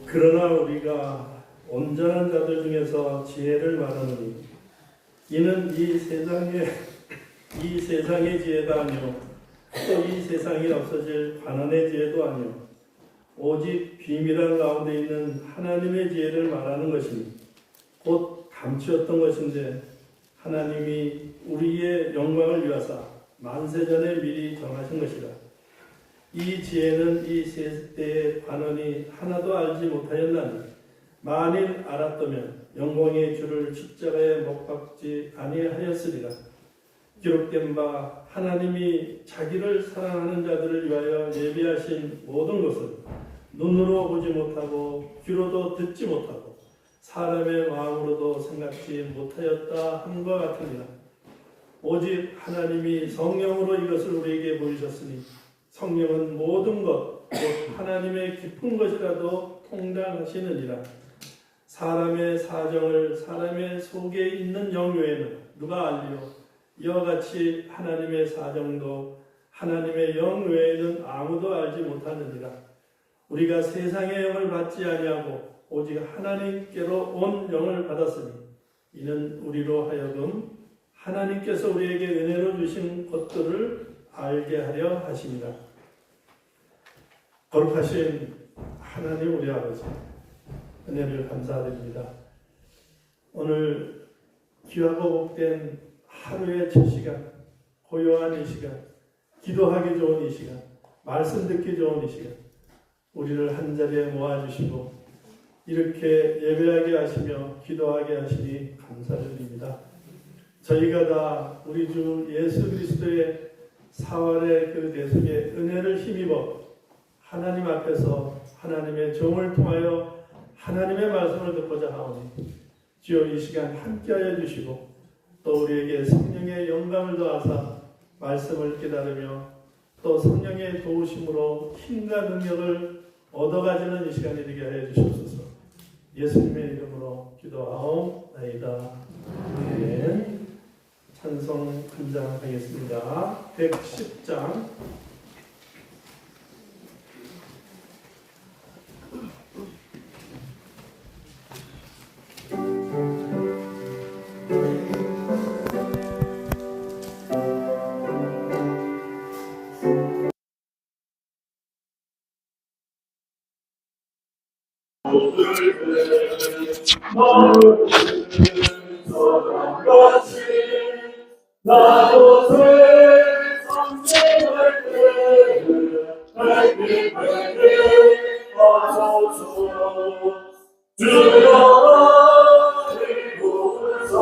그러나 우리가 온전한 자들 중에서 지혜를 말하노니 이는 이 세상의 지혜가 아니요 또 이 세상이 없어질 관원의 지혜도 아니요 오직 비밀한 가운데 있는 하나님의 지혜를 말하는 것이니 곧 감추었던 것인데 하나님이 우리의 영광을 위하사 만세전에 미리 정하신 것이라. 이 지혜는 이 세대의 관원이 하나도 알지 못하였나니 만일 알았다면 영광의 주를 십자가에 못 박지 아니하였으리라. 기록된 바 하나님이 자기를 사랑하는 자들을 위하여 예비하신 모든 것을 눈으로 보지 못하고 귀로도 듣지 못하고 사람의 마음으로도 생각지 못하였다 함과 같으니라. 오직 하나님이 성령으로 이것을 우리에게 보이셨으니 성령은 모든 것, 곧 하나님의 깊은 것이라도 통달하시느니라. 사람의 사정을 사람의 속에 있는 영 외에는 누가 알리요? 이와 같이 하나님의 사정도 하나님의 영 외에는 아무도 알지 못하느니라. 우리가 세상의 영을 받지 아니하고 오직 하나님께로 온 영을 받았으니 이는 우리로 하여금 하나님께서 우리에게 은혜로 주신 것들을 알게 하려 하십니다. 거룩하신 하나님 우리 아버지, 은혜를 감사드립니다. 오늘 귀하고 복된 하루의 첫 시간, 고요한 이 시간, 기도하기 좋은 이 시간, 말씀 듣기 좋은 이 시간, 우리를 한자리에 모아주시고 이렇게 예배하게 하시며 기도하게 하시니 감사드립니다. 저희가 다 우리 주 예수 그리스도의 사활의 그 대속의 은혜를 힘입어 하나님 앞에서 하나님의 종을 통하여 하나님의 말씀을 듣고자 하오니 주여 이 시간 함께하여 주시고 또 우리에게 성령의 영감을 더하사 말씀을 깨달으며 또 성령의 도우심으로 힘과 능력을 얻어가지는 이 시간이 되게 하여 주시옵소서. 예수님의 이름으로 기도하옵나이다. 아멘. 찬송 감장하겠습니다. 110장 나도 세상 생활 때 달빛에 와소서 주여 나를 구사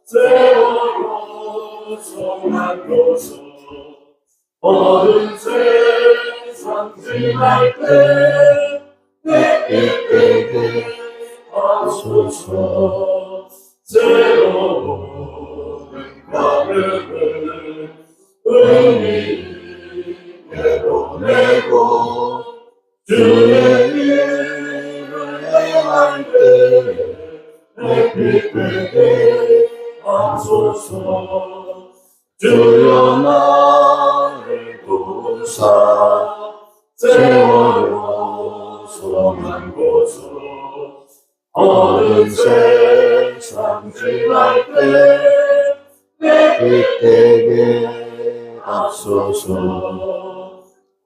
세월로 성하소서 어두운 세상 지날 때 햇빛에게 와소서 새로운 마음을 의미 있게 보내고 주의 일을 행할 때 햇빛 되게 하소서 주여 나를 도우사 세월호 소망 고소 어른 세상 지날 때 그때에 앞서서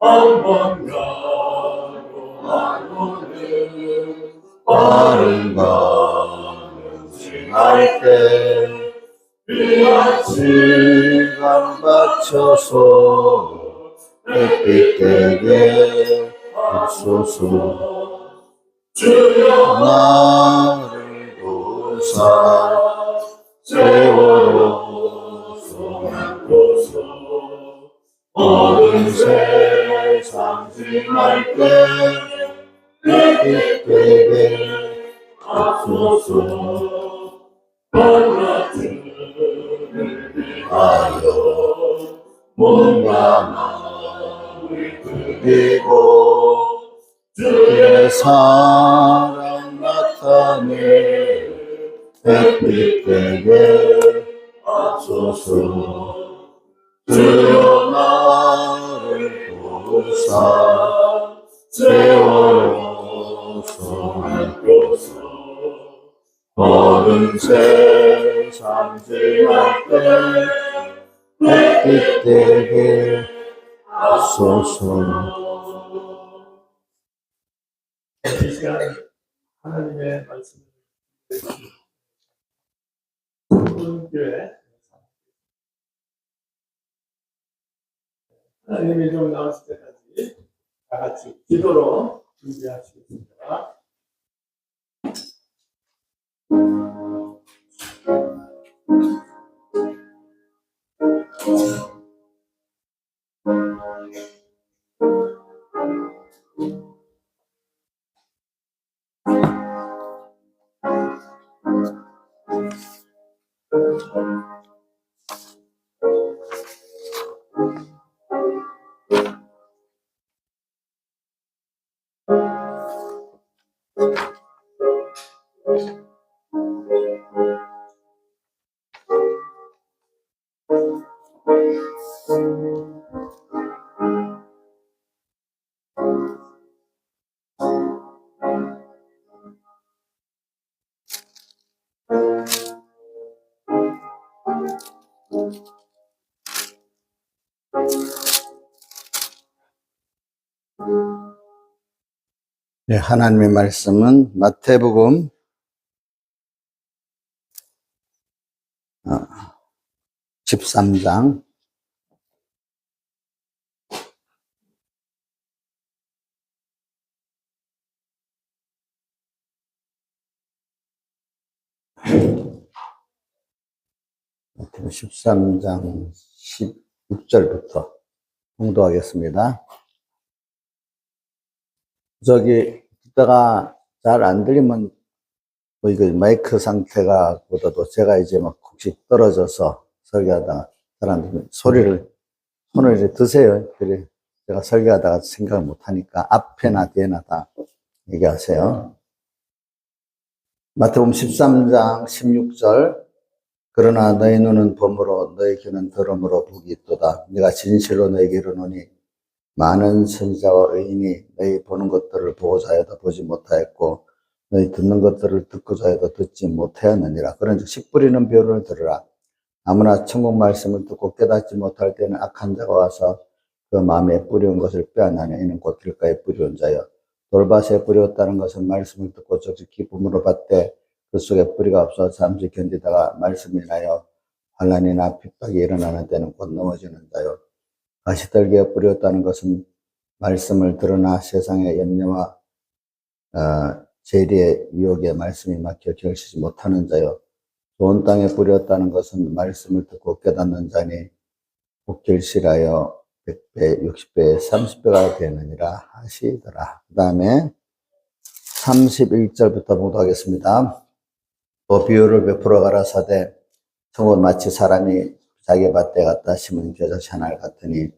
한번 가고 하고는 빠른 가는 지날 때 귀한 시간 바쳐서 그때에 앞서서 주여 나를 도우사 세월호 소망고서 어른 세상 지날 때 그때에 앞서서 밤같은 위하여 몸과 마음을 드리고 주의 사랑 나타내 햇빛 되게 하소서. 주여 나를 도우사 세월로서 하소서. 어른 세상 지날 때 햇빛 되게 하소서. 이 시간 하나님의 말씀을 교회 하나님의 좀 나왔을 때까지 다 같이 기도로 준비하시겠습니다. 네, 하나님의 말씀은 마태복음 13장 16절부터 봉독하겠습니다. 이따가 잘 안 들리면 이거 마이크 상태가 보다도 제가 이제 막 혹시 떨어져서 설교하다가 사람들 손을 이렇게 드세요. 그래 제가 설교하다가 생각을 못 하니까 앞에나 뒤에나 다 얘기하세요. 마태복음 13장 16절. 그러나 너희 눈은 범으로 너희 귀는 들음으로 복이 있도다. 내가 진실로 너희에게 이르노니 많은 선지자와 의인이 너희 보는 것들을 보고자 하여도 보지 못하였고 너희 듣는 것들을 듣고자 해도 듣지 못하였느니라. 그런즉 씨 뿌리는 비유를 들으라. 아무나 천국 말씀을 듣고 깨닫지 못할 때는 악한 자가 와서 그 마음에 뿌리온 것을 빼앗나니 이는 곧 길가에 뿌리온 자여. 돌밭에 뿌리었다는 것은 말씀을 듣고 적극 기쁨으로 받되 그 속에 뿌리가 없어 잠시 견디다가 말씀이 인하여 환난이나 핍박이 일어나는 때는 곧 넘어지는 자요. 가시떨기에 뿌렸다는 것은 말씀을 들으나 세상의 염려와 재리의 유혹에 말씀이 막혀 결실지 못하는 자요. 좋은 땅에 뿌렸다는 것은 말씀을 듣고 깨닫는 자니 곧 결실하여 100배, 60배, 30배가 되느니라 하시더라. 그 다음에 31절부터 봉독하겠습니다. 또 비유를 베풀어 가라사대 천국은 마치 사람이 자기 밭에 갖다 심은 겨자씨 하나를 같으니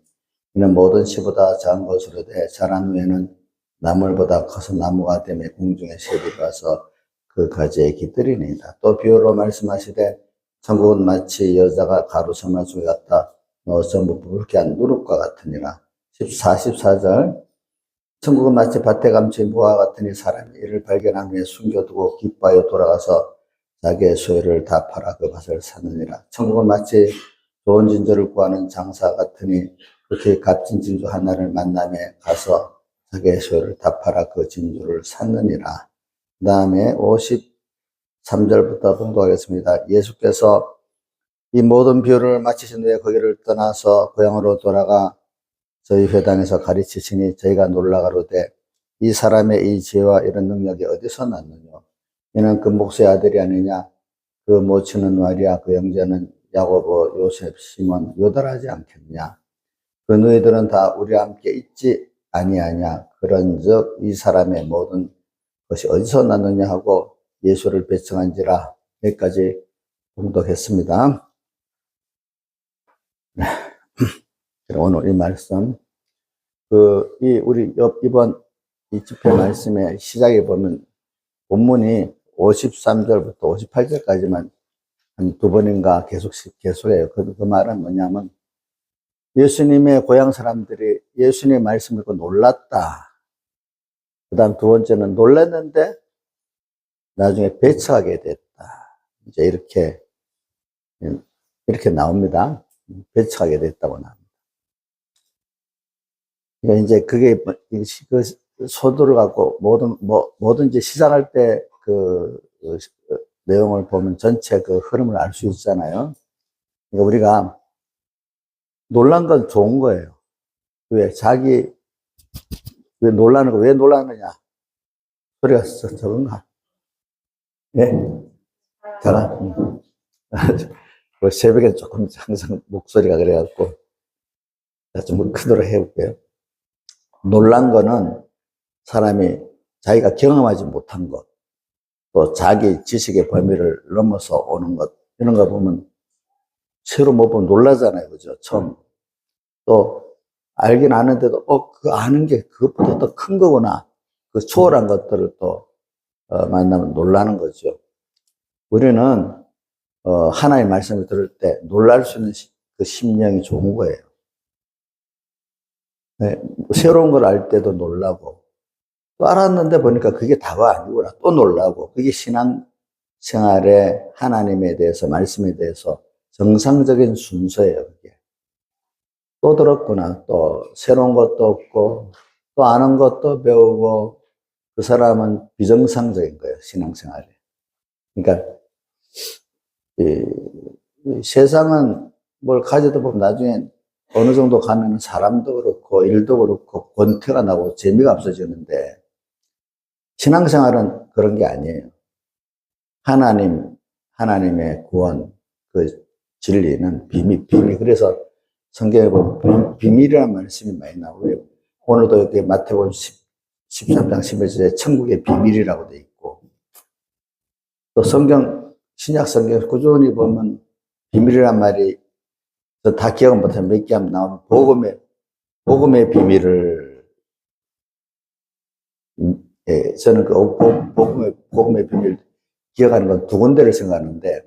이는 모든 씨보다 작은 것으로 돼 자란 후에는 나물보다 커서 나무가 되며 공중에 새들이 와서 그 가지에 깃들이니이다. 또 비유로 말씀하시되 천국은 마치 여자가 가루 선물 속에 갖다 넣어서 묵묵히 한 누룩과 같으니라. 14절. 천국은 마치 밭에 감춘 무화과 같으니 사람이 이를 발견한 후에 숨겨두고 기뻐하여 돌아가서 자기의 소유를 다 팔아 그 밭을 샀느니라. 천국은 마치 좋은 진주를 구하는 장사 같으니 그렇게 값진 진주 하나를 만남에 가서 자기의 소유를 다 팔아 그 진주를 샀느니라. 그 다음에 53절부터 봉독하겠습니다. 예수께서 이 모든 비유를 마치신 후에 거기를 떠나서 고향으로 돌아가 저희 회당에서 가르치시니 저희가 놀라가로되 이 사람의 이 지혜와 이런 능력이 어디서 났느냐. 이는 그 목수의 아들이 아니냐. 그 모친은 마리아, 그 형제는 야고보, 요셉, 시몬, 요다라지 않겠냐. 그 너희들은 다 우리와 함께 있지 아니하냐. 그런즉 이 사람의 모든 것이 어디서 났느냐 하고 예수를 배청한지라. 여기까지 봉독했습니다. 오늘 이 말씀, 우리 이번 이 집회 말씀의 시작에 보면 본문이 53절부터 58절까지만 한 두 번인가 계속해요. 그 말은 뭐냐면 예수님의 고향 사람들이 예수님의 말씀을 듣고 놀랐다. 그 다음 두 번째는 놀랐는데 나중에 배척하게 됐다. 이제 이렇게 나옵니다. 배척하게 됐다고 나옵니다. 그러니까 이제 그게 그 소도를 갖고 뭐든지 시작할 때 그 내용을 보면 전체 그 흐름을 알 수 있잖아요. 그러니까 우리가 놀란 건 좋은 거예요. 왜 놀라는 거 왜 놀라느냐? 소리가 적은가? 예? 작아? 새벽에 조금 항상 목소리가 그래갖고 좀 크도록 해볼게요. 놀란 거는 사람이 자기가 경험하지 못한 것, 또 자기 지식의 범위를 넘어서 오는 것, 이런 거 보면 새로 못 보면 놀라잖아요. 그죠? 처음. 또 알긴 아는데도 그 아는 게 그것보다 더 큰 거구나. 그 초월한 것들을 또 만나면 놀라는 거죠. 우리는 하나님의 말씀을 들을 때 놀랄 수 있는 그 심령이 좋은 거예요. 네, 새로운 걸 알 때도 놀라고 또 알았는데 보니까 그게 다가 아니구나 또 놀라고 그게 신앙생활에 하나님에 대해서 말씀에 대해서 정상적인 순서예요. 그게. 또 들었구나 또 새로운 것도 없고 또 아는 것도 배우고 그 사람은 비정상적인 거예요. 신앙생활에. 그러니까 이 세상은 뭘 가져도 보면 나중에 어느 정도 가면 사람도 그렇고 일도 그렇고 권태가 나고 재미가 없어지는데 신앙생활은 그런 게 아니에요. 하나님의 구원, 그 진리는 비밀. 그래서 성경에 보면 비밀이라는 말씀이 많이 나오고요. 오늘도 이렇게 마태복음 13장 11절에 천국의 비밀이라고 돼 있고 또 신약 성경 꾸준히 보면 비밀이란 말이 다 기억은 못하면 몇 개 하면 나오면 복음의 비밀을 저는 그 복음의 비밀 기억하는 건 두 군데를 생각하는데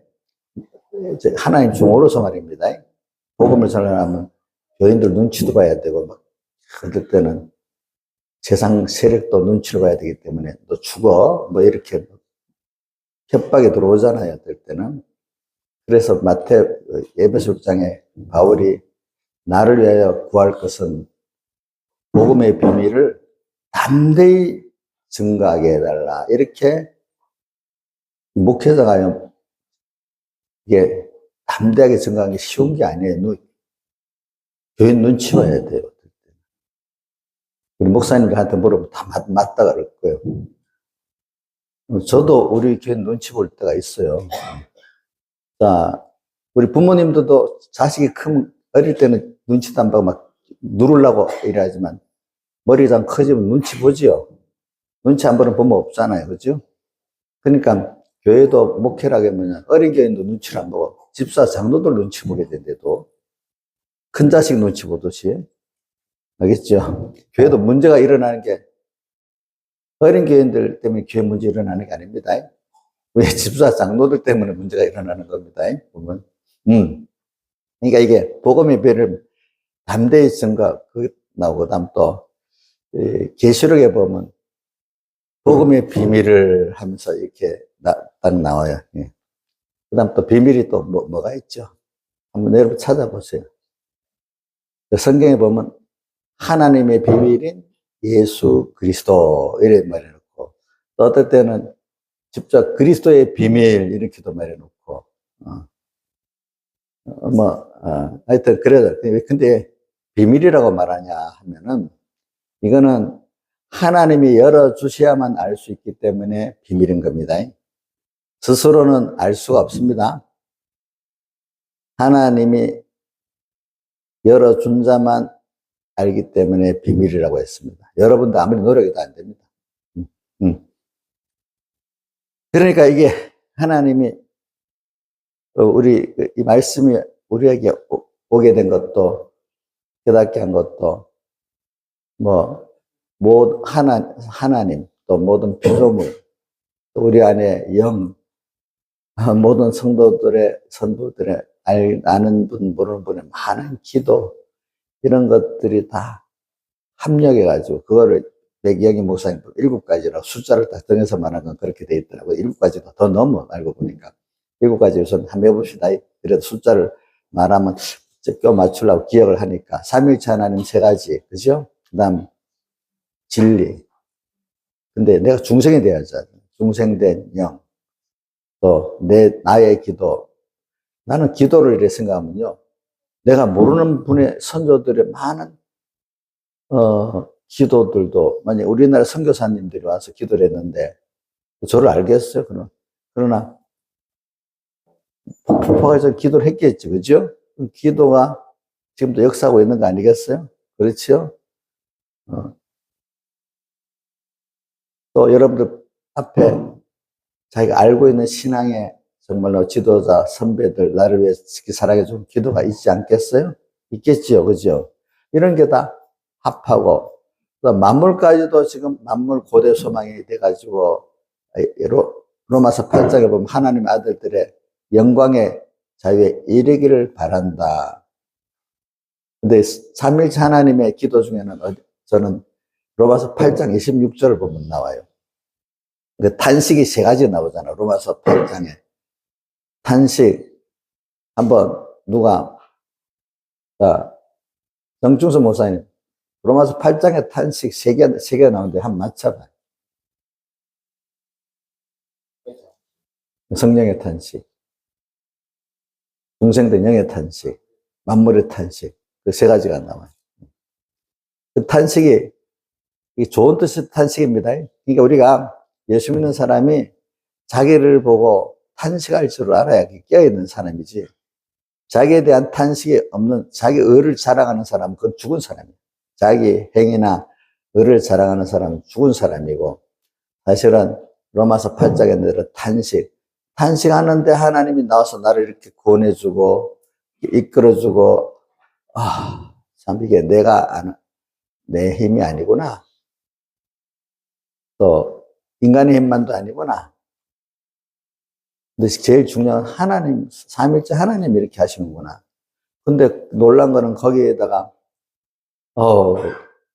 하나님 중으로서 말입니다. 복음을 전하면 교인들 눈치도 봐야 되고 막 그럴 때는 세상 세력도 눈치를 봐야 되기 때문에 너 죽어 뭐 이렇게 협박이 들어오잖아요. 어떨 때는. 그래서 에베소 6장에 바울이 나를 위하여 구할 것은 복음의 비밀을 담대히 증거하게 해달라. 이렇게 목회자가 이게 담대하게 증거하는 게 쉬운 게 아니에요. 교인 눈치 봐야 돼요. 우리 목사님들한테 물어보면 다 맞다 그럴 거예요. 저도 우리 교인 눈치 볼 때가 있어요. 자, 우리 부모님들도 자식이 어릴 때는 눈치도 안 보고 막 누르려고 이래야지만 머리가 좀 커지면 눈치 보지요. 눈치 안 보는 부모 없잖아요. 그죠? 그러니까 교회도 목회라게 뭐냐 어린 교인도 눈치를 안 보고 집사 장로들 눈치 보게 되는데도 큰 자식 눈치 보듯이 알겠죠? 교회도 문제가 일어나는 게 어린 교인들 때문에 교회 문제 일어나는 게 아닙니다. 왜 집사 장로들 때문에 문제가 일어나는 겁니다. 보면. 그러니까 이게 복음의 배를 담대히 증거 나오고 그다음 또 계시록에 보면 복음의 비밀을 하면서 이렇게 딱 나와요. 예. 그다음 또 비밀이 또 뭐가 있죠? 한번 여러분 찾아보세요. 성경에 보면 하나님의 비밀인 예수 그리스도 이렇게 말해놓고 또 어떨 때는 직접 그리스도의 비밀 이렇게도 말해놓고 하여튼 그래서 근데 비밀이라고 말하냐 하면은 이거는 하나님이 열어주셔야만 알 수 있기 때문에 비밀인 겁니다. 스스로는 알 수가 없습니다. 하나님이 열어준 자만 알기 때문에 비밀이라고 했습니다. 여러분도 아무리 노력해도 안 됩니다. 그러니까 이게 하나님이 이 말씀이 우리에게 오게 된 것도 깨닫게 한 것도 하나님, 또 모든 피조물, 또 우리 안에 영, 모든 성도들의, 선부들의 아는 분, 모르는 분의 많은 기도, 이런 것들이 다 합력해가지고, 그거를 백영희 목사님 7가지라고 숫자를 딱 정해서 말한 건 그렇게 돼 있더라고요. 7가지도 더 넘어, 알고 보니까. 7가지 우선 한번 해봅시다. 그래도 숫자를 말하면 껴 맞추려고 기억을 하니까. 삼일체 하나님 3가지, 그죠? 그 다음, 진리. 근데 내가 중생이 돼야죠. 중생된 영. 또, 나의 기도. 나는 기도를 이렇게 생각하면요. 내가 모르는 분의 선조들의 많은, 기도들도, 만약 우리나라 선교사님들이 와서 기도를 했는데, 저를 알겠어요, 그러나, 폭포가 기도를 했겠죠, 그죠? 기도가 지금도 역사하고 있는 거 아니겠어요? 그렇죠? 또 여러분들 앞에 자기가 알고 있는 신앙의 정말로 지도자, 선배들, 나를 위해 살아가준 기도가 있지 않겠어요? 있겠지요, 그죠? 이런 게 다 합하고, 또 만물까지도 지금 만물 고대 소망이 돼가지고, 로마서 8장에 보면 하나님의 아들들의 영광의 자유에 이르기를 바란다. 근데 삼일체 하나님의 기도 중에는 저는 로마서 8장 26절을 보면 나와요. 그 탄식이 3가지 나오잖아. 로마서 8장에. 탄식. 한번 누가, 자, 정충수 목사님. 로마서 8장에 탄식 3개 나오는데 한번 맞춰봐. 성령의 탄식. 중생된 영의 탄식. 만물의 탄식. 그 3가지가 나와요. 그 탄식이, 좋은 뜻의 탄식입니다. 그러니까 우리가 예수 믿는 사람이 자기를 보고 탄식할 줄 알아야 깨어있는 사람이지, 자기에 대한 탄식이 없는, 자기 의를 자랑하는 사람은 그건 죽은 사람이에요. 자기 행위나 의를 자랑하는 사람은 죽은 사람이고, 사실은 로마서 8장에 내는 탄식하는데 하나님이 나와서 나를 이렇게 구원해주고 이끌어주고, 참 이게 내 힘이 아니구나. 또 인간의 힘만도 아니구나. 근데 제일 중요한 하나님, 삼일째 하나님이 이렇게 하시는구나. 근데 놀란 거는 거기에다가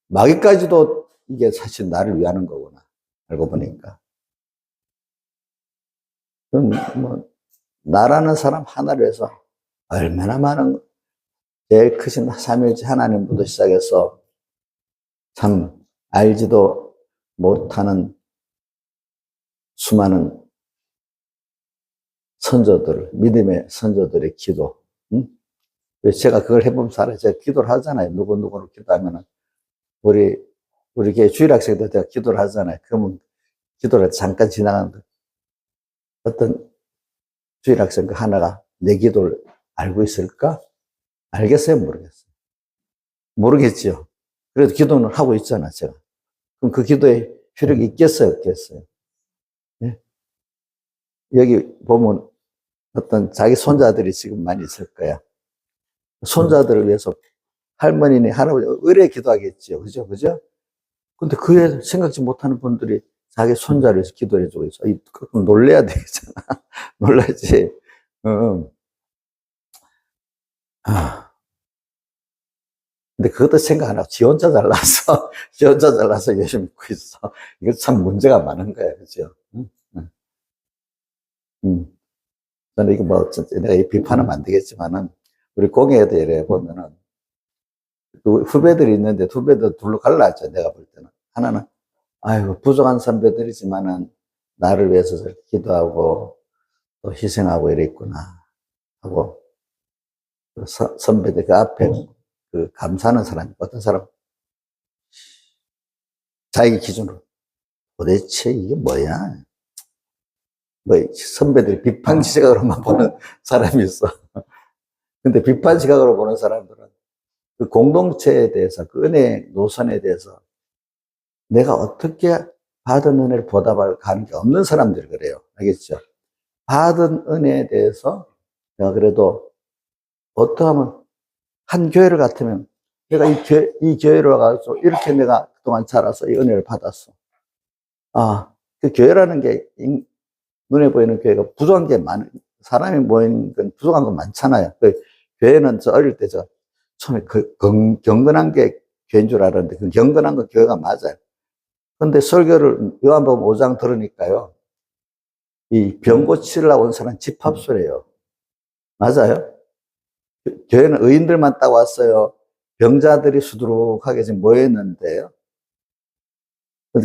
마귀까지도 이게 사실 나를 위하는 거구나. 알고 보니까. 그럼 나라는 사람 하나를 해서 얼마나 많은, 제일 크신 삼일째 하나님부터 시작해서 참 알지도 못하는 수많은 선조들, 믿음의 선조들의 기도. 제가 그걸 해보면 살아요. 제가 기도를 하잖아요. 누구누구를 기도하면은, 우리 교회 주일학생 때 제가 기도를 하잖아요. 그러면 기도를 잠깐 지나가는데, 어떤 주일학생 그 하나가 내 기도를 알고 있을까? 알겠어요? 모르겠어요? 모르겠죠. 그래도 기도는 하고 있잖아, 제가. 그럼 그 기도에 효력이 있겠어요? 없겠어요? 네? 여기 보면 어떤 자기 손자들이 지금 많이 있을 거야. 손자들을 위해서 할머니니 할아버지 의뢰 기도하겠죠. 그죠? 그죠? 근데 그에 생각지 못하는 분들이 자기 손자를 위해서 기도해 주고 있어. 그럼 놀래야 되겠잖아. 놀라지. 근데 그것도 생각 안 하고 지 혼자 잘나서 예수 믿고 있어. 이거 참 문제가 많은 거야. 그죠? 저는 이거 내가 비판하면 안 되겠지만은, 우리 공예에도 이래 보면은, 그 후배들이 있는데, 후배들 둘로 갈라졌죠. 내가 볼 때는. 하나는, 아이고, 부족한 선배들이지만은, 나를 위해서 기도하고, 또 희생하고 이랬구나. 하고, 선배들 그 앞에 감사하는 사람이, 어떤 사람, 자기 기준으로, 도대체 이게 뭐야? 선배들이 비판 시각으로만 보는 사람이 있어. 근데 비판 시각으로 보는 사람들은 그 공동체에 대해서, 그 은혜 노선에 대해서 내가 어떻게 받은 은혜를 보답할 가는 게 없는 사람들이 그래요. 알겠죠? 받은 은혜에 대해서 내가 그래도 어떠하면 한 교회를 같으면 내가 이 교회로 와가지고 이렇게 내가 그동안 자라서 이 은혜를 받았어. 그 교회라는 게 눈에 보이는 교회가 부족한 게 사람이 모이는 건 부족한 건 많잖아요. 그 교회는 저 어릴 때 처음에 경건한 게 교회인 줄 알았는데 그 경건한 건 교회가 맞아요. 근데 설교를 요한복음 5장 들으니까요. 이 병 고치려고 온 사람 집합소래요. 맞아요? 교회는 의인들만 딱 왔어요. 병자들이 수두룩하게 지금 모였는데요.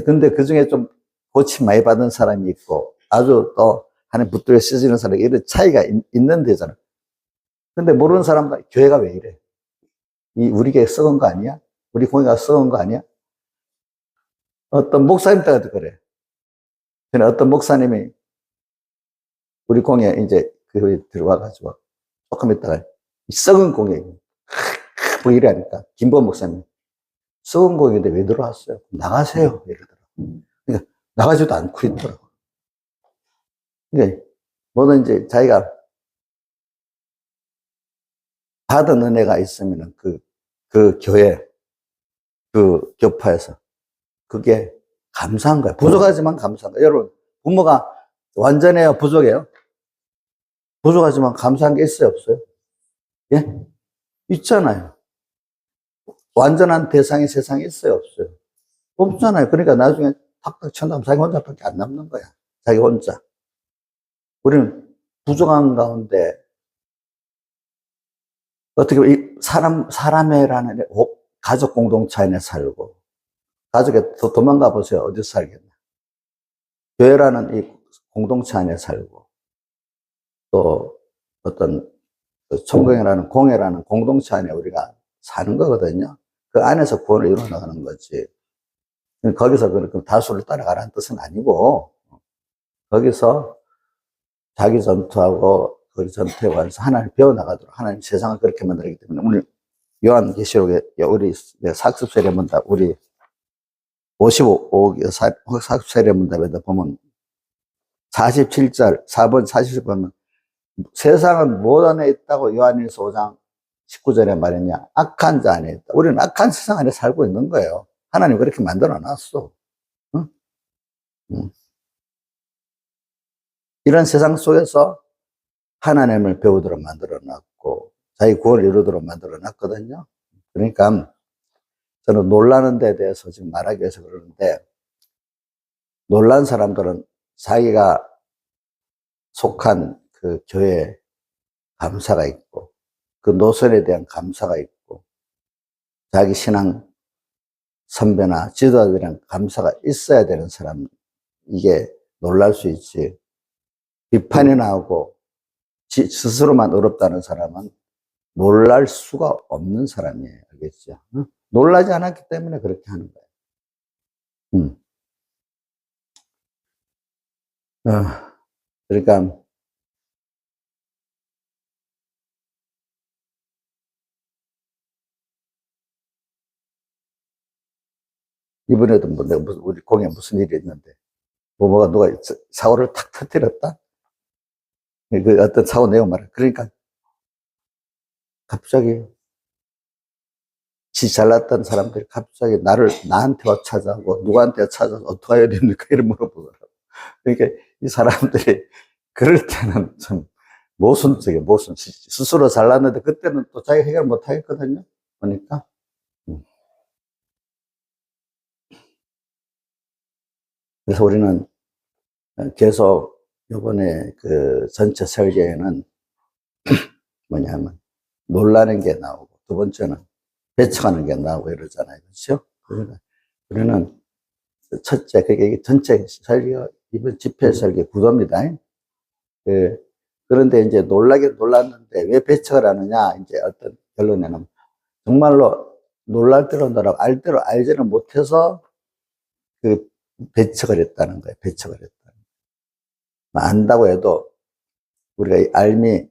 근데 그 중에 좀 고침 많이 받은 사람이 있고 아주 또 하나님 붙들려 쓰시는 사람이 이런 차이가 있는 데잖아. 근데 모르는 사람들 교회가 왜 이래? 우리 교회 썩은 거 아니야? 우리 공회가 썩은 거 아니야? 어떤 목사님 때도 그래. 어떤 목사님이 우리 공회 이제 그 들어와가지고 조금 있다가 썩은 공회 뭐 이래하니까 김보 목사님 썩은 공회인데 왜 들어왔어요? 나가세요 이러더라고. 그러니까 나가지도 않고 있더라고. 그러니까 뭐든 이제 자기가 받은 은혜가 있으면은 그 교회 그 교파에서 그게 감사한 거야. 부족하지만 감사한 거야. 여러분 부모가 완전해요? 부족해요? 부족하지만 감사한 게 있어요? 없어요? 예? 있잖아요. 완전한 대상이 세상에 있어요? 없어요? 없잖아요. 그러니까 나중에 탁탁 쳐나면 자기 혼자밖에 안 남는 거야. 자기 혼자. 우리는 부족한 가운데 어떻게 보면 사람이라는 가족 공동체 안에 살고 가족에 도망가 보세요. 어디서 살겠나. 교회라는 이 공동체 안에 살고 또 어떤 총공회라는 공회라는 공동체 안에 우리가 사는 거거든요. 그 안에서 구원을 이루어 나가는 거지. 거기서 그렇게 다수를 따라가라는 뜻은 아니고 거기서 자기 전투하고 그 전투에 관해서 하나님 배워나가도록 하나님 세상을 그렇게 만들었기 때문에 오늘 요한계시록에 우리 사급 세례문답 우리 55 사급 세례문답에다 보면 47절 4번 40번 세상은 무엇 안에 있다고 요한일서 5장 19절에 말했냐? 악한 자 안에 있다. 우리는 악한 세상 안에 살고 있는 거예요. 하나님 그렇게 만들어 놨어. 응? 응. 이런 세상 속에서 하나님을 배우도록 만들어 놨고 자기 구원을 이루도록 만들어 놨거든요. 그러니까 저는 놀라는 데 대해서 지금 말하기 위해서 그러는데 놀란 사람들은 자기가 속한 그 교회에 감사가 있고 그 노선에 대한 감사가 있고 자기 신앙 선배나 지도자들이랑 감사가 있어야 되는 사람 이게 놀랄 수 있지. 비판이 나오고 스스로만 어렵다는 사람은 놀랄 수가 없는 사람이에요. 알겠죠? 응? 놀라지 않았기 때문에 그렇게 하는 거예요. 그러니까 이번에도 뭐 내가 우리 공에 무슨 일이 있는데 뭐가 누가 사고를 탁 터뜨렸다? 그 어떤 사고 내용 말이야. 그러니까 갑자기 지 잘났던 사람들이 갑자기 나한테 와 찾아오고 누구한테 찾아서 어떻게 해야 됩니까? 이런 물어보더라고. 그러니까 이 사람들이 그럴 때는 좀 모순적이에요. 스스로 잘났는데 그때는 또 자기가 해결 못 하겠거든요. 그러니까 그래서 우리는 계속 이번에 그 전체 설계에는 뭐냐면 놀라는 게 나오고 두 번째는 배척하는 게 나오고 이러잖아요. 그렇죠? 그러니까 우리는 첫째, 그게 전체 설계, 이번 집회 설계 구도입니다. 그런데 이제 놀랐는데 왜 배척을 하느냐, 이제 어떤 결론에는 정말로 놀랄 대로 놀라고 알 대로 알지는 못해서 그 배척을 했다는 거예요. 배척을 했다는 거예요. 안다고 해도 우리가 알미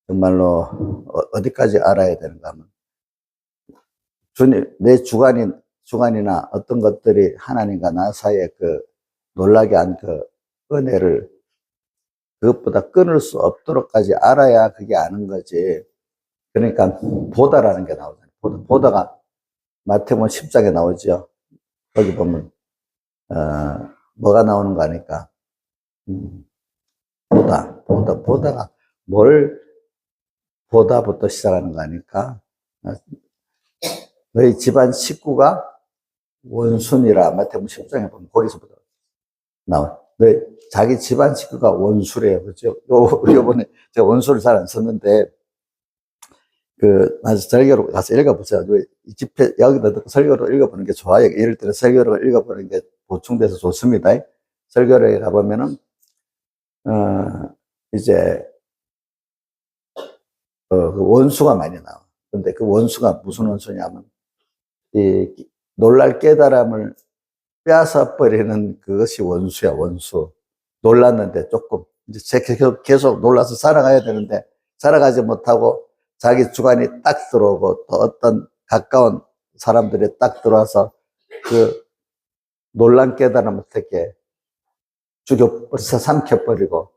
정말로 어디까지 알아야 되는가 하면 내 주관이나 어떤 것들이 하나님과 나 사이에 그 놀라게 한 그 은혜를 그것보다 끊을 수 없도록까지 알아야 그게 아는 거지. 그러니까 보다라는 게 나오잖아요. 보다가 마태복음 10장에 나오죠. 거기 보면, 뭐가 나오는 거 아니까. 보다가 뭘 보다부터 시작하는 거 아니까. 너희 집안 식구가 원순이라. 마태복음 10장에 보면 거기서부터 나와. 너희 자기 집안 식구가 원수래요. 그죠? 요번에 제가 원수를 잘 안 썼는데, 나서 설교로 가서 읽어보세요. 이 집회, 여기다 듣고 설교로 읽어보는 게 좋아요. 예를 들어 설교로 읽어보는 게 보충돼서 좋습니다. 설교를 가보면은, 이제, 그 원수가 많이 나와. 근데 그 원수가 무슨 원수냐면, 놀랄 깨달음을 빼앗아 버리는 그것이 원수야, 원수. 놀랐는데 조금, 이제 계속 놀라서 살아가야 되는데, 살아가지 못하고 자기 주관이 딱 들어오고, 또 어떤 가까운 사람들이 딱 들어와서 그 놀란 깨달음을 어떻게 삼켜버리고,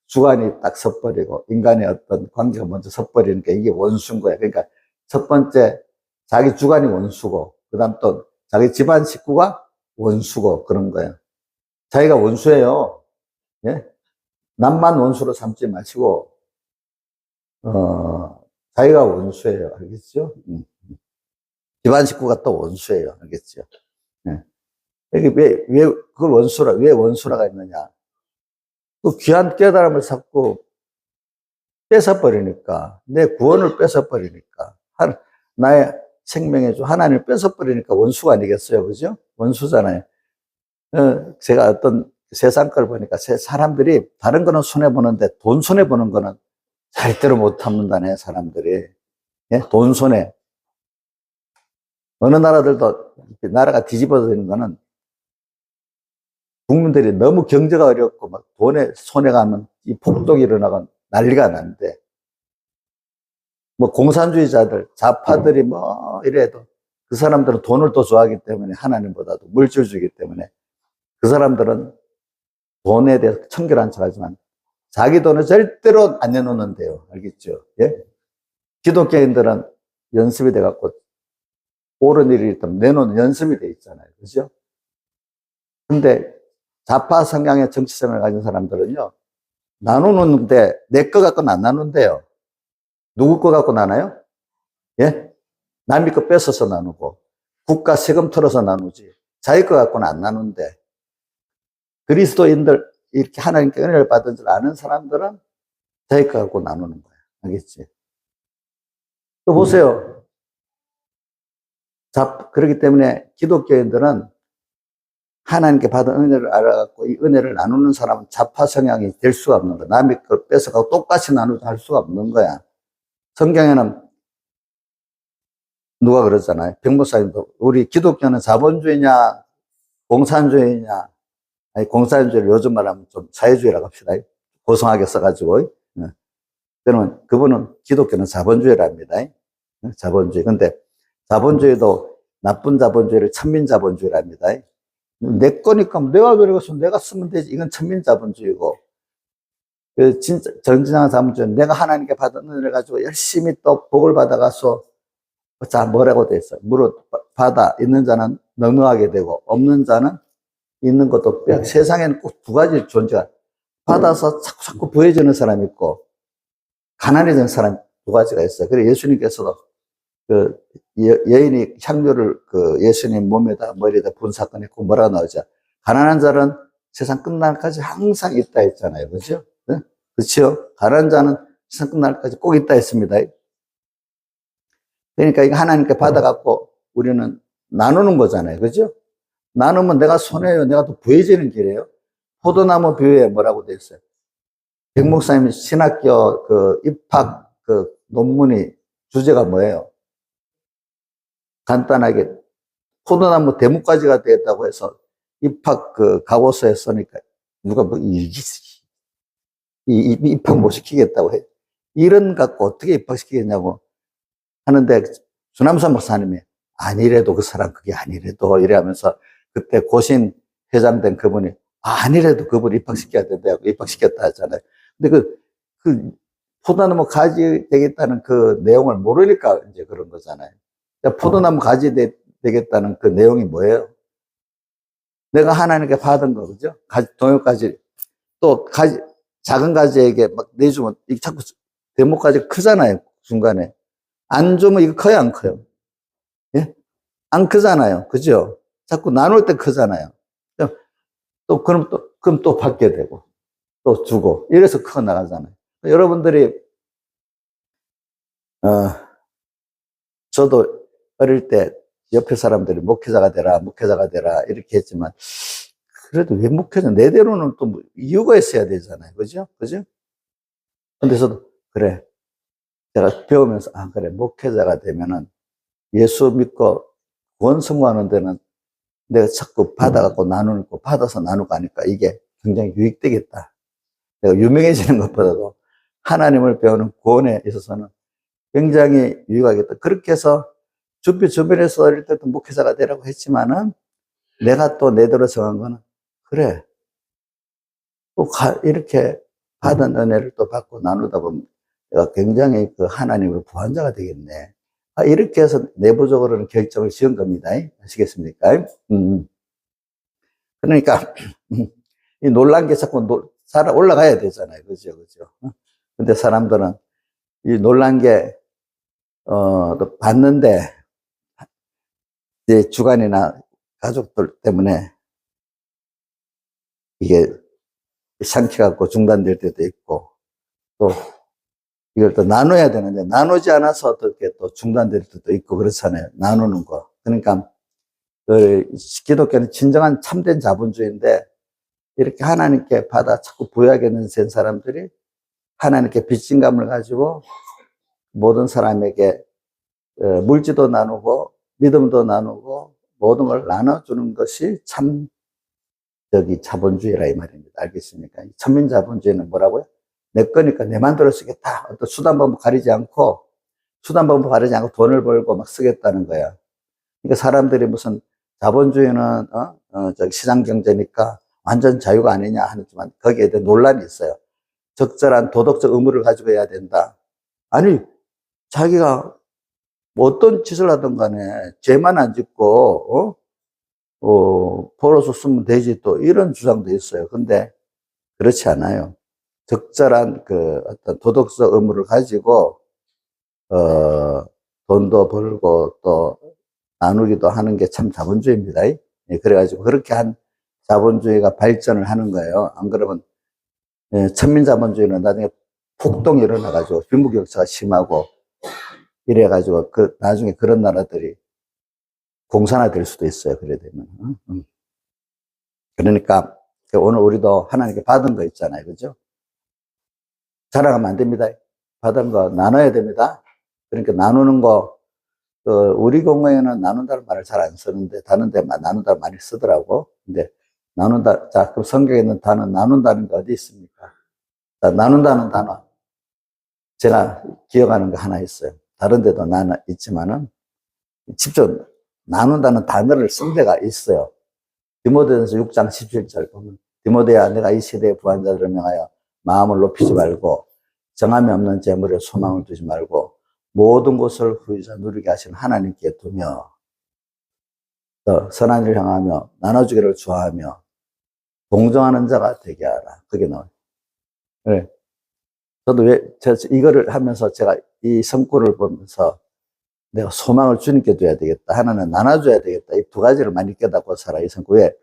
주관이 딱 섰버리고, 인간의 어떤 관계가 먼저 섰버리는 게 이게 원수인 거야. 그러니까 첫 번째, 자기 주관이 원수고, 그 다음 또 자기 집안 식구가 원수고, 그런 거야. 자기가 원수예요. 예? 남만 원수로 삼지 마시고, 자기가 원수예요. 알겠죠? 집안 식구가 또 원수예요. 알겠죠? 예. 왜 원수라가 있느냐? 그 귀한 깨달음을 자꾸 뺏어버리니까, 내 구원을 뺏어버리니까, 나의 생명의 주 하나님을 뺏어버리니까 원수가 아니겠어요? 그죠? 원수잖아요. 제가 어떤 세상 걸 보니까 사람들이 다른 거는 손해보는데 돈 손해보는 거는 절대로 못 참는다네, 사람들이. 예? 돈 손해. 어느 나라들도 나라가 뒤집어지는 거는 국민들이 너무 경제가 어렵고 막 돈에 손해가 하면 이 폭동이 일어나고 난리가 나는데, 뭐 공산주의자들, 좌파들이 뭐 이래도 그 사람들은 돈을 더 좋아하기 때문에, 하나님보다도 물질주의이기 때문에 그 사람들은 돈에 대해서 청결한 척 하지만 자기 돈을 절대로 안 내놓는데요. 알겠죠? 예? 기독교인들은 연습이 돼갖고 옳은 일이 있다면 내놓는 연습이 돼 있잖아요. 그죠? 근데 좌파 성향의 정치성을 가진 사람들은요, 나누는데 내 거 갖고는 안 나눈대요. 누구 거 갖고 나눠요? 예? 남의 거 뺏어서 나누고, 국가 세금 털어서 나누지, 자기 거 갖고는 안 나눈대. 그리스도인들, 이렇게 하나님께 은혜를 받은 줄 아는 사람들은 자기 거 갖고 나누는 거야. 알겠지? 또 보세요. 그렇기 때문에 기독교인들은 하나님께 받은 은혜를 알아갖고 이 은혜를 나누는 사람은 좌파 성향이 될 수가 없는 거야. 남의 걸 뺏어가고 똑같이 나누자 할 수가 없는 거야. 성경에는 누가 그러잖아요. 백목사님도 우리 기독교는 자본주의냐 공산주의냐. 아니, 공산주의를 요즘 말하면 좀 사회주의라고 합시다. 고성하게 써가지고. 그러면 그분은 기독교는 자본주의랍니다. 자본주의. 근데 자본주의도 나쁜 자본주의를 천민자본주의랍니다. 내 거니까 내가 그러겠으면 내가 쓰면 되지. 이건 천민자본주의고. 진짜 정진한 자본주의는 내가 하나님께 받은 은혜를 가지고 열심히 또 복을 받아가서, 자, 뭐라고 돼 있어? 받아 있는 자는 넉넉하게 되고 없는 자는 있는 것도 세상에는 꼭 두 가지 존재가, 받아서 자꾸 부해지는 사람이 있고 가난해지는 사람 두 가지가 있어요. 그래서 예수님께서도 그 여인이 향료를 그 예수님 몸에다 머리에다 분 사건이 있고 뭐라고 나오죠? 가난한 자는 세상 끝날까지 항상 있다 했잖아요. 그렇죠? 네? 그렇죠? 가난한 자는 세상 끝날까지 꼭 있다 했습니다. 그러니까 이거 하나님께 받아갖고 우리는 나누는 거잖아요. 그죠? 나누면 내가 손해요. 내가 또 부해지는 길이에요. 포도나무 비유에 뭐라고 돼 있어요? 백 목사님 신학교 그 입학 그 논문이 주제가 뭐예요? 간단하게 포도나무 대뭇가지가 되었다고 해서 입학 그 각오서에 쓰니까 누가 뭐 입학 못 시키겠다고 해. 이런 갖고 어떻게 입학시키겠냐고 하는데 주남선 목사님이 아니래도 그 사람 그게 아니래도 이래 하면서 그때 고신 회장된 그분이 아니래도 그분 입학시켜야 된다고 입학시켰다 하잖아요. 근데 그 포도나무 가지 되겠다는 그 내용을 모르니까 이제 그런 거잖아요. 포도나무 가지 되겠다는 그 내용이 뭐예요? 내가 하나님께 받은 거, 그죠? 동역까지, 또, 작은 가지에게 막 내주면, 이게 자꾸 대목까지 크잖아요, 중간에. 안 주면 이거 커요, 안 커요? 예? 안 크잖아요, 그죠? 자꾸 나눌 때 크잖아요. 그럼 또 받게 되고, 또 주고, 이래서 커 나가잖아요. 여러분들이, 저도 어릴 때 옆에 사람들이 목회자가 되라, 목회자가 되라, 이렇게 했지만, 그래도 왜 목회자, 내대로는 또 이유가 있어야 되잖아요. 그죠? 그죠? 근데 저도, 그래. 제가 배우면서, 그래. 목회자가 되면은 예수 믿고 구원 성공하는 데는 내가 자꾸 받아갖고 나누고, 받아서 나누고 하니까 이게 굉장히 유익되겠다. 내가 유명해지는 것보다도 하나님을 배우는 구원에 있어서는 굉장히 유익하겠다. 그렇게 해서 주변에서 어릴 때도 목회자가 되라고 했지만은 내가 또 내대로 정한 거는, 그래. 또 이렇게 받은 은혜를 또 받고 나누다 보면 내가 굉장히 그 하나님의 부한자가 되겠네. 이렇게 해서 내부적으로는 결정을 지은 겁니다. 아시겠습니까? 그러니까 이 놀란 게 자꾸 올라가야 되잖아요. 그죠? 그죠? 근데 사람들은 이 놀란 게, 또 봤는데, 이제 주관이나 가족들 때문에 이게 삼켜갖고 중단될 때도 있고, 또 이걸 또 나눠야 되는데, 나누지 않아서 어떻게 또 중단될 때도 있고, 그렇잖아요. 나누는 거. 그러니까, 기독교는 진정한 참된 자본주의인데, 이렇게 하나님께 받아 자꾸 부여하게 된 사람들이 하나님께 빚진감을 가지고 모든 사람에게 물질도 나누고, 믿음도 나누고, 모든 걸 나눠주는 것이 참, 자본주의라 이 말입니다. 알겠습니까? 천민 자본주의는 뭐라고요? 내 거니까 내 맘대로 쓰겠다. 어떤 수단방법 가리지 않고 돈을 벌고 막 쓰겠다는 거야. 그러니까 사람들이 무슨 자본주의는, 시장 경제니까 완전 자유가 아니냐 하지만 거기에 대한 논란이 있어요. 적절한 도덕적 의무를 가지고 해야 된다. 아니, 자기가 뭐 어떤 짓을 하든 간에 죄만 안 짓고, 벌어서 쓰면 되지 또 이런 주장도 있어요. 근데 그렇지 않아요. 적절한 어떤 도덕적 의무를 가지고, 돈도 벌고 또 나누기도 하는 게 참 자본주의입니다. 예, 그래가지고 그렇게 한 자본주의가 발전을 하는 거예요. 안 그러면, 천민자본주의는 나중에 폭동이 일어나가지고 빈부격차가 심하고 이래가지고 나중에 그런 나라들이 공산화될 수도 있어요. 그래 되면. 그러니까 오늘 우리도 하나님께 받은 거 있잖아요. 그죠? 자랑하면 안 됩니다. 받은 거 나눠야 됩니다. 그러니까 나누는 거, 우리 공회에는 나눈다는 말을 잘 안 쓰는데 다른 데만 나눈다는 말을 쓰더라고. 근데 나눈다, 자, 그럼 성경에 있는 단어 나눈다는 게 어디 있습니까? 자, 나눈다는 단어. 제가 기억하는 거 하나 있어요. 다른 데도 있지만은 직접 나눈다는 단어를 쓴 데가 있어요. 디모데전서 6장 17절 보면, 디모데야, 내가 이 세대의 부한자들을 명하여 마음을 높이지 말고 정함이 없는 재물에 소망을 두지 말고 모든 것을 후유자 누리게 하시는 하나님께 두며 선한 일을 향하며 나눠주기를 좋아하며 동정하는 자가 되게 하라. 그게 나와요. 그래. 저도 이거를 하면서 제가 이 성구를 보면서 내가 소망을 주님께 둬야 되겠다. 하나는 나눠줘야 되겠다. 이 두 가지를 많이 깨닫고 살아, 이 성구에.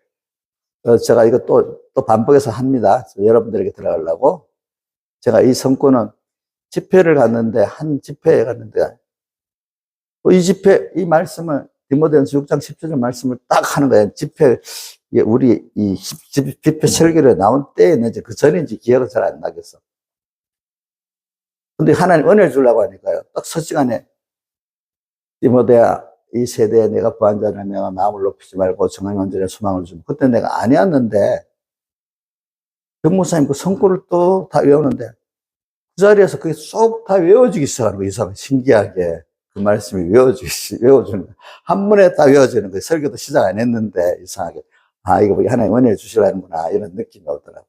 제가 이거 또 반복해서 합니다. 여러분들에게 들어가려고. 제가 이 성구는 한 집회에 갔는데, 이 말씀을, 디모데전서 6장 10절 말씀을 딱 하는 거예요. 우리 집회 설교를 나온 때였는지 그 전인지 기억은 잘 안 나겠어. 근데 하나님 은혜를 주려고 하니까요. 딱 서시간에 디모데야, 이 세대에 내가 부한자를 명하 마음을 높이지 말고 정함이 온전히 소망을 주면 그때 내가 아니었는데 변무사님 그 성구를 또 다 외우는데 그 자리에서 그게 쏙 다 외워지기 시작하는 거예요. 이상 신기하게 그 말씀이 외워주는 거예요. 한 번에 다 외워지는 거예요. 설교도 시작 안 했는데 이상하게 이거 하나님 은혜 주시려는구나 이런 느낌이 오더라고요.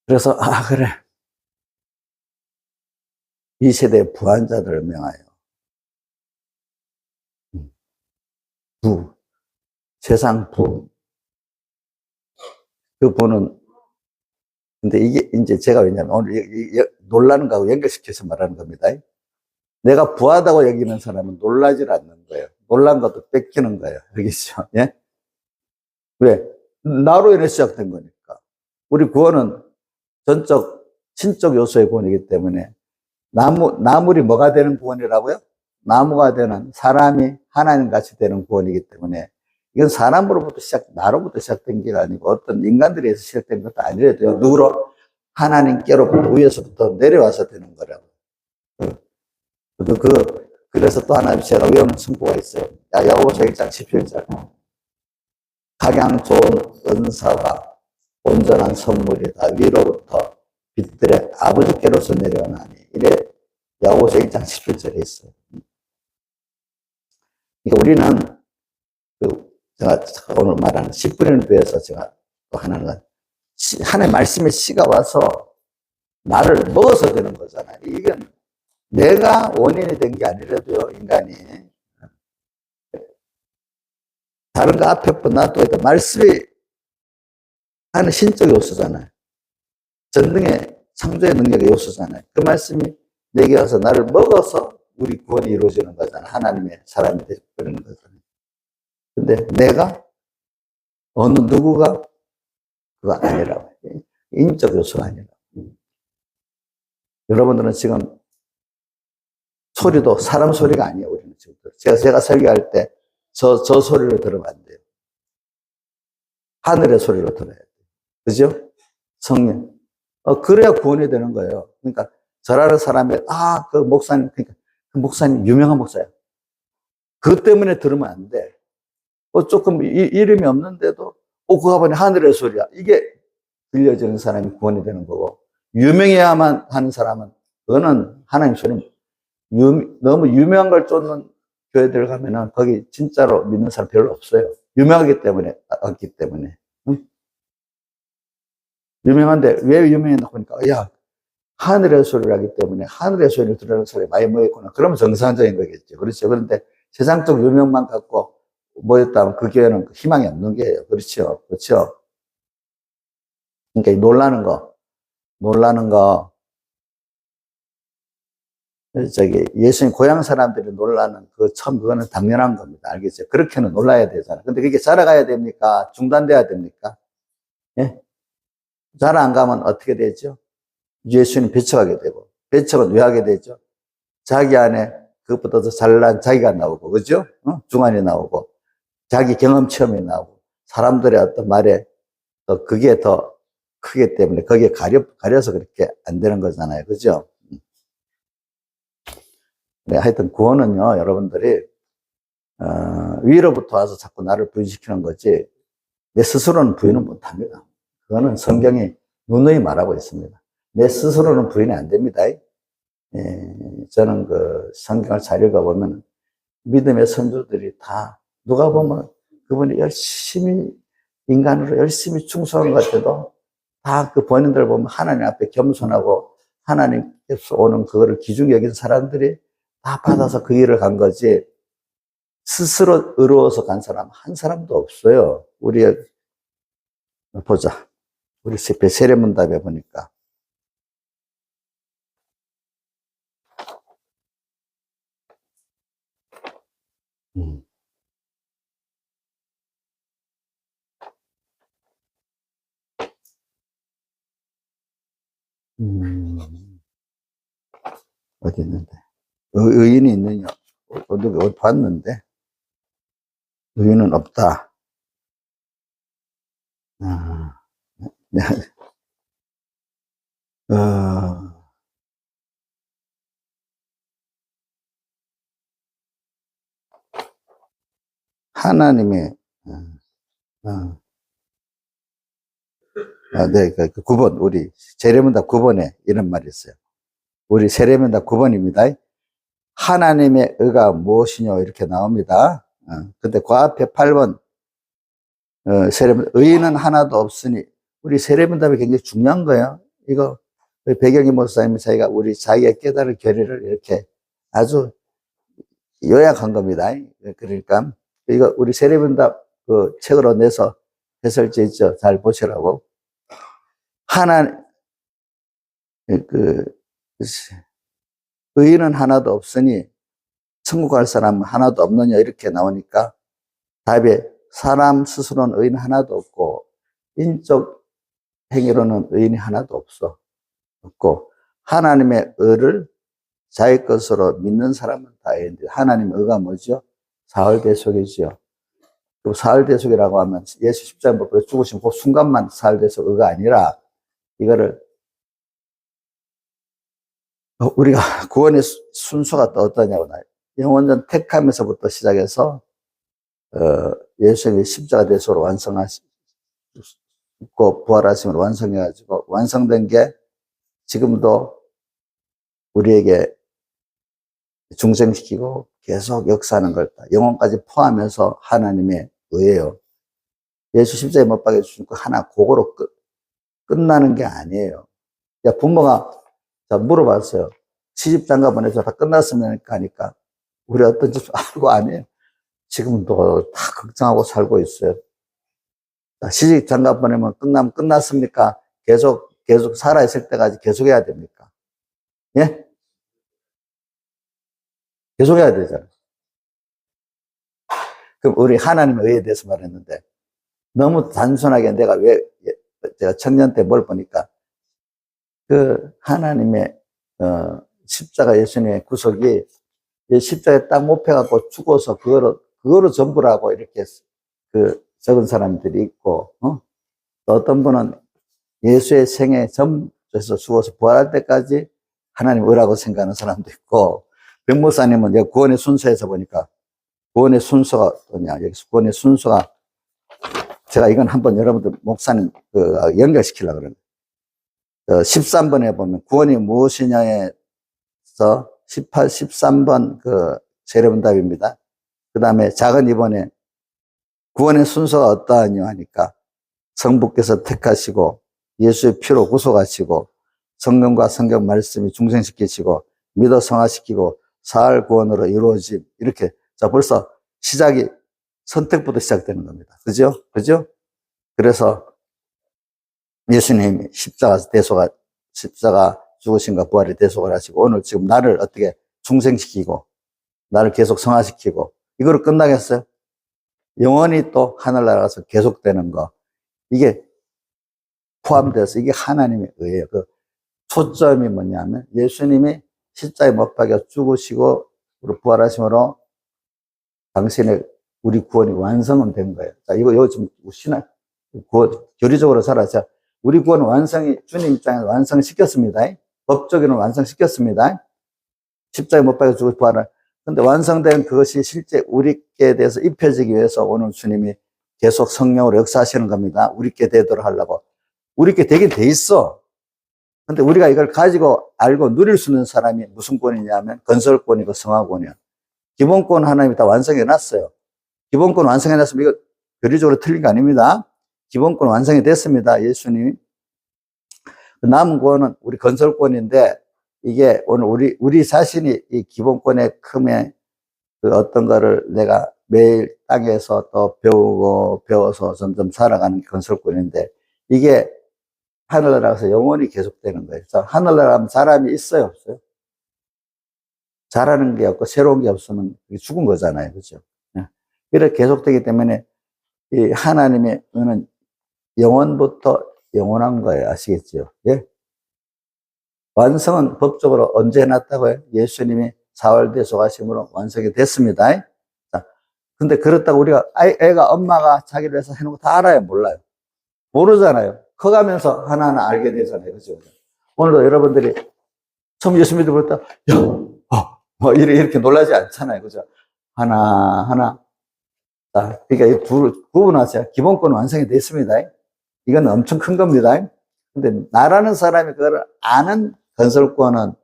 그래서 그래. 이 세대의 부한자들을 명하여 세상 부. 그 부는, 근데 이게 이제 제가 왜냐면 오늘 놀라는 거하고 연결시켜서 말하는 겁니다. 내가 부하다고 여기는 사람은 놀라질 않는 거예요. 놀란 것도 뺏기는 거예요. 알겠죠? 예? 왜? 나로 인해 시작된 거니까. 우리 구원은 전적, 신적 요소의 구원이기 때문에 나물이 뭐가 되는 구원이라고요? 나무가 되는 사람이 하나님 같이 되는 구원이기 때문에 이건 사람으로부터 나로부터 시작된 게 아니고 어떤 인간들에 의해서 시작된 것도 아니래도요. 누구로? 하나님께로부터 위에서부터 내려와서 되는 거라고. 그래서 또 하나 제가 외우는 성구가 있어요. 야고보서 1장 17절. 각양 좋은 은사와 온전한 선물이 다 위로부터 빛들의 아버지께로서 내려오나니. 이래 야고보서 1장 17절에 있어요. 그러니까 우리는 제가 오늘 말하는 씨 뿌리는 배에서 제가 또 하나는 하나님의 말씀의 씨가 와서 나를 먹어서 되는 거잖아요. 이건 내가 원인이 된 게 아니라도요, 인간이. 다른 거 앞에 놔둬야 돼. 말씀이 하는 신적 요소잖아요. 전능의 창조의 능력의 요소잖아요. 그 말씀이 내게 와서 나를 먹어서 우리 구원이 이루어지는 거잖아요. 하나님의 사람이 되는 거잖아요. 근데 내가, 어느 누구가 그거 아니라고. 인적 요소가 아니라고. 여러분들은 지금 소리도 사람 소리가 아니에요, 우리는 지금. 제가 설교할 때 저 소리로 들으면 안 돼요. 하늘의 소리로 들어야 돼요. 그죠? 성령. 그래야 구원이 되는 거예요. 그러니까 저라는 사람이, 그 목사님, 그러니까 그 목사님 유명한 목사야. 그것 때문에 들으면 안 돼. 조금 이름이 없는데도, 그거 보니 하늘의 소리야. 이게 들려지는 사람이 구원이 되는 거고, 유명해야만 하는 사람은, 그거는 하나님 소리. 너무 유명한 걸 쫓는 교회들 가면은 거기 진짜로 믿는 사람 별로 없어요. 유명하기 때문에, 없기 때문에. 응? 유명한데 왜 유명했나 보니까, 하늘의 소리를 하기 때문에 하늘의 소리를 들으는 사람이 많이 모였구나. 그러면 정상적인 거겠죠. 그렇죠. 그런데 세상적 유명만 갖고 모였다면 그 교회는 희망이 없는 게예요. 그렇죠. 그렇죠. 그러니까 놀라는 거, 예수님 고향 사람들이 놀라는 그거는 당연한 겁니다. 알겠죠? 그렇게는 놀라야 되잖아요. 근데 그게 자라가야 됩니까? 중단돼야 됩니까? 예? 자라 안 가면 어떻게 되죠? 예수님 배척하게 되고, 배척은 왜 하게 되죠? 자기 안에 그것보다 더 잘난 자기가 나오고, 그죠? 중환이 나오고, 자기 경험 체험이 나오고, 사람들의 어떤 말에 그게 더 크기 때문에 거기에 가려서 그렇게 안 되는 거잖아요. 그죠? 네, 하여튼 구원은요, 여러분들이 위로부터 와서 자꾸 나를 부인시키는 거지 내 스스로는 부인은 못합니다. 그거는 성경이 누누이 말하고 있습니다. 내 스스로는 부인이 안 됩니다. 저는 그 성경을 잘 읽어보면 믿음의 선조들이 다 누가 보면 그분이 열심히 인간으로 열심히 충성한 것 같아도 다 그 본인들 보면 하나님 앞에 겸손하고 하나님께서 오는 그거를 귀중히 여긴 사람들이 다 받아서 그 일을 간 거지 스스로 의로워서 간 사람 한 사람도 없어요. 우리 보자. 우리 세례문답에 보니까 어디 있는데 의인이 있느냐 어디 봤는데 의인은 없다. 하나님의 네, 그 9번 우리 세례문답 9번에 이런 말이 있어요. 우리 세례문답 9번입니다. 하나님의 의가 무엇이뇨 이렇게 나옵니다. 근데 그 앞에 8번 세례문 의인은 하나도 없으니 우리 세례문답이 굉장히 중요한 거예요. 이거 배경희 목사님 자기가 우리 자기의 깨달을 결의를 이렇게 아주 요약한 겁니다. 그러니까 이거 우리 세례문답 그 책으로 내서 해설지 있죠. 잘 보시라고. 그, 의인은 하나도 없으니 천국 갈 사람은 하나도 없느냐 이렇게 나오니까 답이 사람 스스로는 의인 하나도 없고 인적 행위로는 의인이 하나도 없고 하나님의 의를 자기 것으로 믿는 사람은 다 의인데 하나님의 의가 뭐죠? 사흘대속이죠. 그 사흘대속이라고 하면 예수 십자가에 못 박혀 죽으신 그 순간만 사흘대속 의가 아니라 이거를 우리가 구원의 순서가 또 어떠냐고 영원전 택함에서부터 시작해서 예수님이 십자가 대속으로 완성하시고 부활하심으로 완성해가지고 완성된 게 지금도 우리에게 중생시키고 계속 역사하는 걸 영혼까지 포함해서 하나님의 의예요. 예수 십자가에 못 박혀 주신 거 하나 그거로 끝나는 게 아니에요. 부모가 물어봤어요. 시집장가 보내서 다 끝났으면 하니까 우리 어떤 집 알고 아니에요. 지금도 다 걱정하고 살고 있어요. 시집장가 보내면 끝나면 끝났습니까? 계속 살아있을 때까지 계속 해야 됩니까? 예? 계속 해야 되잖아요. 그럼 우리 하나님의 의에 대해서 말했는데 너무 단순하게 제가 청년 때 뭘 보니까 그 하나님의 십자가 예수님의 구속이 십자가에 딱 못 펴갖고 죽어서 그거로 전부라고 이렇게 적은 사람들이 있고, 또 어떤 분은 예수의 생애 전에서 죽어서 부활할 때까지 하나님 의라고 생각하는 사람도 있고, 백목사님은 내가 구원의 순서에서 보니까 구원의 순서가 뭐냐, 여기서 구원의 순서가 제가 이건 한번 여러분들 목사님 연결시키려고 그러는데 13번에 보면 구원이 무엇이냐에서 18, 13번 세례문답입니다. 그 다음에 작은 2번에 구원의 순서가 어떠하냐 하니까 성부께서 택하시고 예수의 피로 구속하시고 성령과 성경 말씀이 중생시키시고 믿어 성화시키고 사할 구원으로 이루어짐. 이렇게 벌써 시작이 선택부터 시작되는 겁니다. 그죠? 그래서 예수님이 십자가 죽으신가 부활의 대속을 하시고 오늘 지금 나를 어떻게 중생시키고 나를 계속 성화시키고 이거로 끝나겠어요? 영원히 또 하늘나라 가서 계속되는 거 이게 포함돼서 이게 하나님의 의예요. 초점이 뭐냐면 예수님이 십자가에 못 박혀 죽으시고 부활하심으로 당신의 우리 구원이 완성은 된 거예요. 자, 이거 좀 교리적으로 살아서 우리 구원 완성이 주님 입장에서 완성시켰습니다. 법적으로는 완성시켰습니다. 십자가에 못 박혀 죽고 부활을. 근데 완성된 그것이 실제 우리께 대해서 입혀지기 위해서 오늘 주님이 계속 성령으로 역사하시는 겁니다. 우리께 되도록 하려고. 우리께 되긴 돼 있어. 근데 우리가 이걸 가지고 알고 누릴 수 있는 사람이 무슨 권이냐면 건설권이고 성화권이야. 기본권 하나님이 다 완성해 놨어요. 기본권 완성해 놨으면 이거 교리적으로 틀린 거 아닙니다. 기본권 완성이 됐습니다. 예수님이. 남은 권은 우리 건설권인데 이게 오늘 우리 자신이 이 기본권의 큼에 어떤 거를 내가 매일 땅에서 또 배워서 점점 살아가는 게 건설권인데 이게 하늘나라에서 영원히 계속되는 거예요. 하늘나라 하면 사람이 있어요, 없어요? 잘하는 게 없고 새로운 게 없으면 죽은 거잖아요. 그죠? 이렇게 계속되기 때문에 이 하나님의 은은 영원부터 영원한 거예요. 아시겠죠? 예? 완성은 법적으로 언제 해놨다고요? 예수님이 4월 대속하심으로 완성이 됐습니다. 자, 근데 그렇다고 우리가 애가 엄마가 자기를 위해서 해놓은 거 다 알아요? 몰라요? 모르잖아요. 커가면서 하나하나 알게 되잖아요. 그죠? 오늘도 여러분들이 처음 예수 믿을 때, 이렇게 놀라지 않잖아요. 그죠? 하나하나. 자, 그러니까 이 둘을 구분하세요. 기본권은 완성이 됐습니다. 이건 엄청 큰 겁니다. 근데 나라는 사람이 그걸 아는 건설권은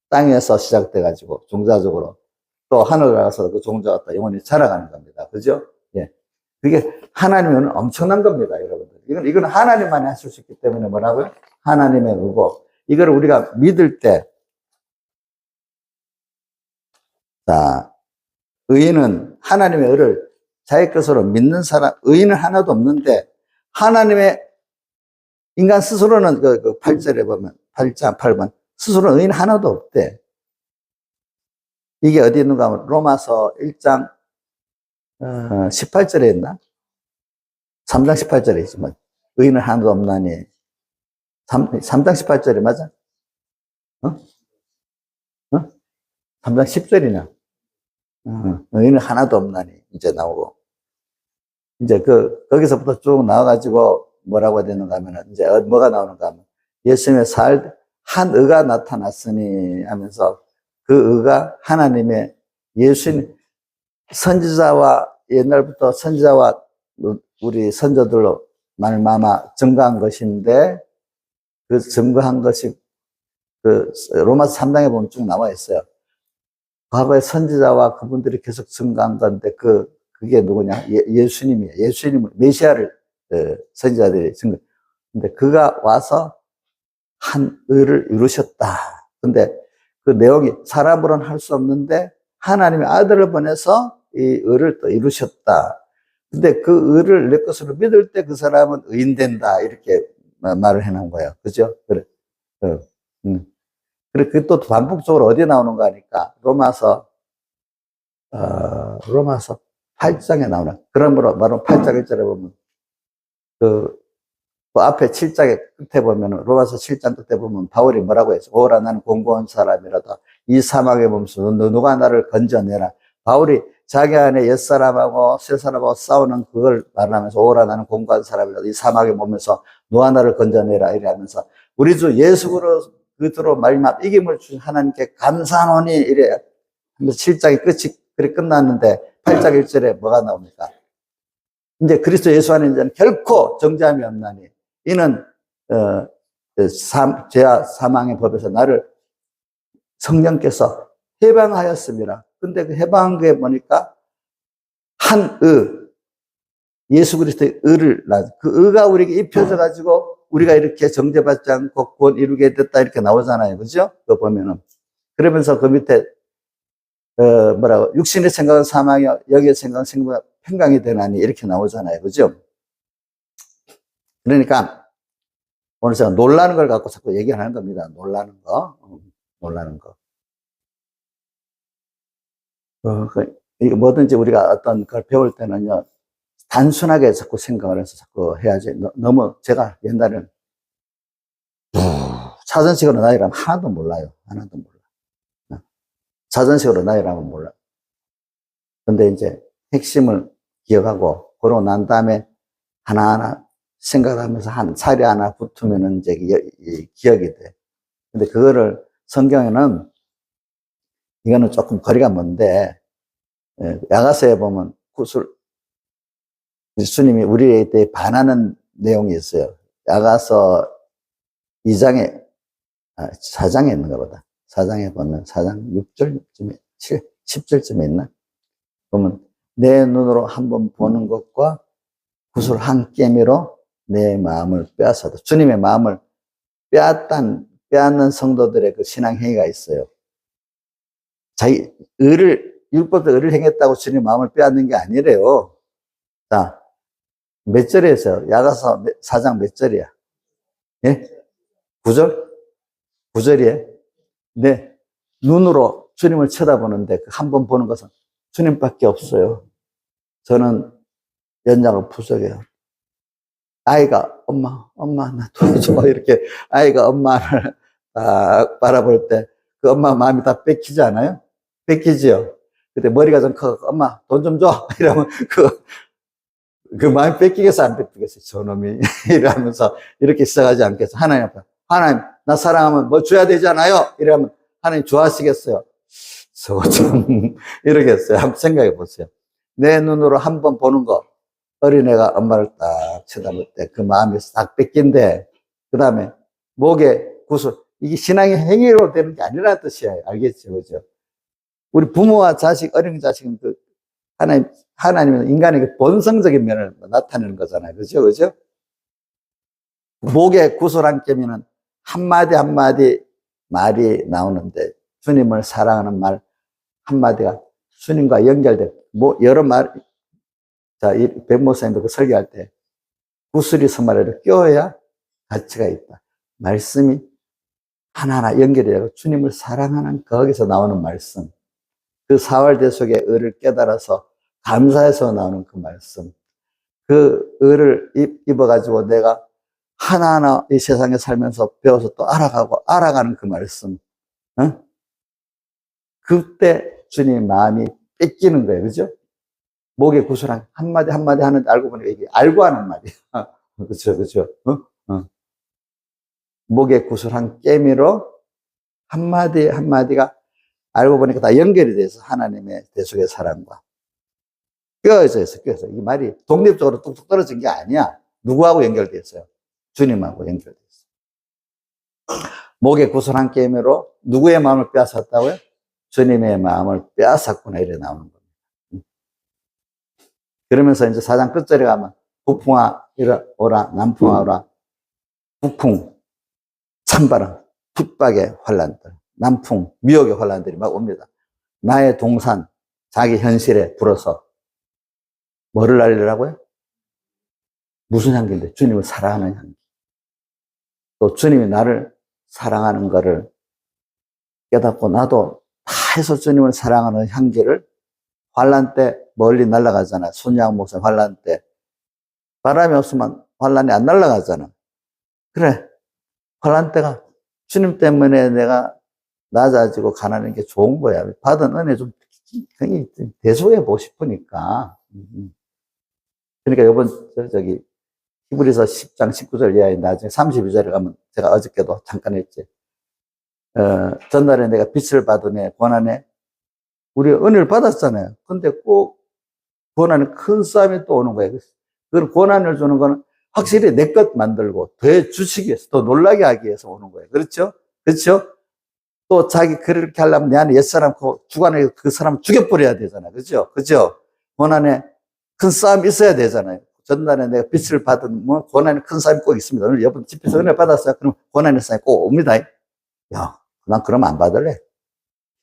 땅에서 시작돼가지고 종자적으로 또 하늘 나가서 그 종자가 또 영원히 자라가는 겁니다. 그죠? 예. 그게 하나님은 엄청난 겁니다, 여러분들. 이건 하나님만이 하실 수 있기 때문에 뭐라고요? 하나님의 의고. 이걸 우리가 믿을 때, 자, 의인은 하나님의 의를 자기 것으로 믿는 사람, 의인은 하나도 없는데, 하나님의, 인간 스스로는 그 8절에 보면, 8장, 8번, 스스로는 의인 하나도 없대. 이게 어디 있는가 하면, 로마서 1장, 18절에 있나? 3장 18절에 있지만, 의인은 하나도 없나니. 3장 18절에 맞아? 어? 3장 10절이냐? 의인은 하나도 없나니. 이제 나오고. 이제 거기서부터 쭉 나와가지고 뭐라고 해야 되는가 하면, 이제 뭐가 나오는가 하면, 예수님의 한 의가 나타났으니 하면서 그 의가 하나님의 예수님, 선지자와 옛날부터 선지자와 우리 선조들로 말미암아 증거한 것인데 그 증거한 것이 그 로마서 3장에 보면 쭉 나와 있어요. 과거의 선지자와 그분들이 계속 증거한 건데 그게 누구냐? 예수님이에요. 예수님을 메시아를 선지자들이 증거. 근데 그가 와서 한 의를 이루셨다. 근데 그 내용이 사람으로는 할 수 없는데 하나님의 아들을 보내서 이 의를 또 이루셨다. 근데 그 의를 내 것으로 믿을 때 그 사람은 의인된다. 이렇게 말을 해놓은 거예요. 그죠? 그래. 그래, 그게 또 반복적으로 어디에 나오는가 하니까 로마서 8장에 나오나. 그러므로 바로 8장 1절에 보면 그 앞에 7장의 끝에 보면 로마서 7장 끝에 보면 바울이 뭐라고 했어? 오라 나는 공고한 사람이라도 이 사망의 몸소 누가 나를 건져내라. 바울이 자기 안에 옛사람하고 새사람하고 싸우는 그걸 말하면서 오라 나는 공고한 사람이라도 이 사망의 몸에서 누가 나를 건져내라 이래하면서 우리 주 예수 그리스도로 말미암아 이김을 주신 하나님께 감사하노니 이래 하면서 7장이 끝이 그렇게 끝났는데 8장 1절에 뭐가 나옵니까? 이제 그리스도 예수 안에 이제는 결코 정죄함이 없나니 이는 죄와 사망의 법에서 나를 성령께서 해방하였습니다. 근데 그 해방한 게 뭐니까 한 예수 그리스도의 의를 그 의가 우리에게 입혀져 가지고 우리가 이렇게 정죄받지 않고 구원 이루게 됐다 이렇게 나오잖아요. 그죠? 그거 보면은 그러면서 그 밑에 뭐라고 육신의 생각은 사망이요 영의 생각은 생명이 평강이 되나니 이렇게 나오잖아요. 그죠? 그러니까 오늘 제가 놀라는 걸 갖고 자꾸 얘기하는 겁니다. 놀라는 거. 놀라는 거. 이게 뭐든지 우리가 어떤 걸 배울 때는요, 단순하게 자꾸 생각을 해서 자꾸 해야지. 너무 제가 옛날에는 사전식으로 나이라면 하나도 몰라요. 하나도 몰라. 사전식으로 나이라면 몰라. 근데 이제 핵심을 기억하고, 그러고 난 다음에 하나하나 생각을 하면서 한 살이 하나 붙으면은 이제 기억이 돼. 근데 그거를 성경에는 이거는 조금 거리가 먼데, 야가서에 보면 예수님이 우리에 대해 반하는 내용이 있어요. 야가서 2장에, 4장에 있는가 보다. 4장에 보면 4장 6절쯤에, 10절쯤에 있나? 보면 내 눈으로 한번 보는 것과 구슬 한 깨미로 내 마음을 빼앗아도 주님의 마음을 빼앗는 성도들의 그 신앙 행위가 있어요. 자기 율법도 의를 행했다고 주님 마음을 빼앗는 게 아니래요. 자, 몇 절에 있어요? 야가서 4장 몇 절이야? 예? 9절? 9절이에요? 네. 눈으로 주님을 쳐다보는데 한 번 보는 것은 주님밖에 없어요. 저는 연장을 부족해요. 아이가 엄마 나 도와줘 이렇게 아이가 엄마를 딱 바라볼 때 그 엄마 마음이 다 뺏기지 않아요? 뺏기지요. 근데 머리가 좀 커 엄마 돈 좀 줘 이러면 그 마음이 뺏기겠어 안 뺏기겠어 저놈이 이러면서 이렇게 시작하지 않겠어. 하나님 앞에 하나님 나 사랑하면 뭐 줘야 되잖아요. 이러면 하나님 좋아하시겠어요? 저거 좀 이러겠어요. 한번 생각해 보세요. 내 눈으로 한번 보는 거 어린애가 엄마를 딱 쳐다볼 때 그 마음이 딱 뺏긴데 그 다음에 목에 구슬 이게 신앙의 행위로 되는 게 아니라는 뜻이에요. 알겠죠? 그죠? 우리 부모와 자식, 어린 자식은 그 하나님은 인간의 본성적인 면을 나타내는 거잖아요. 그죠? 그죠? 목에 구슬 한 깨미는 한마디 한마디 말이 나오는데 주님을 사랑하는 말 한마디가 주님과 연결돼. 뭐, 여러 말, 자, 이 백목사님도 그 설교할 때 구슬이 서말에를 껴야 가치가 있다. 말씀이 하나하나 연결이 되고 주님을 사랑하는 거기서 나오는 말씀. 그 사활대속의 의를 깨달아서 감사해서 나오는 그 말씀. 그 의를 입어가지고 내가 하나하나 이 세상에 살면서 배워서 또 알아가는 그 말씀. 어? 그때 주님 마음이 뺏기는 거예요. 그죠? 목에 구슬한 한마디 한마디 하는데 알고 보니까 이게 알고 하는 말이야. 그죠, 그죠? 목에 구슬한 깨미로 한마디 한마디가 알고 보니까 다 연결이 돼서 하나님의 대속의 사랑과 껴져 있어, 껴져. 이 말이 독립적으로 뚝뚝 떨어진 게 아니야. 누구하고 연결돼 있어요? 주님하고 연결돼 있어. 목에 구슬한 깨미로 누구의 마음을 빼앗았다고요? 주님의 마음을 빼앗았구나, 이래 나오는 겁니다. 그러면서 이제 4장 끝절에 가면 북풍아 오라, 남풍아 오라, 북풍, 찬바람, 핍박의 환란들, 남풍, 미혹의 환란들이 막 옵니다. 나의 동산, 자기 현실에 불어서 뭐를 날리라고요? 무슨 향기인데? 주님을 사랑하는 향기. 또 주님이 나를 사랑하는 것을 깨닫고 나도 다 해서 주님을 사랑하는 향기를 환란 때 멀리 날아가잖아. 손양 목사 환란 때. 바람이 없으면 환란이 안 날아가잖아. 그래. 환란 때가 주님 때문에 내가 낮아지고 가난한 게 좋은 거야. 받은 은혜 좀 굉장히 대소해 보고 싶으니까. 그러니까 이번 저기 히브리서 10장 19절 이하에 나중에 32절에 가면 제가 어저께도 잠깐 했지. 전날에 내가 빛을 받으네 고난에 우리 은혜를 받았잖아요. 근데 꼭 고난에 큰 싸움이 또 오는 거예요. 그 고난을 주는 거는 확실히 내 것 만들고 더 주시기 위해서, 더 놀라게 하기 위해서 오는 거예요. 그렇죠? 그렇죠? 또 자기 그렇게 하려면 내 안에 옛사람 주관에 그 사람 죽여버려야 되잖아요. 그렇죠? 그렇죠? 고난에 큰 싸움이 있어야 되잖아요. 전날에 내가 빛을 받은 고난에 큰 싸움이 꼭 있습니다. 오늘 여러분 집에서 은혜 받았어요. 그럼 고난의 싸움이 꼭 옵니다. 야, 난 그러면 안 받을래.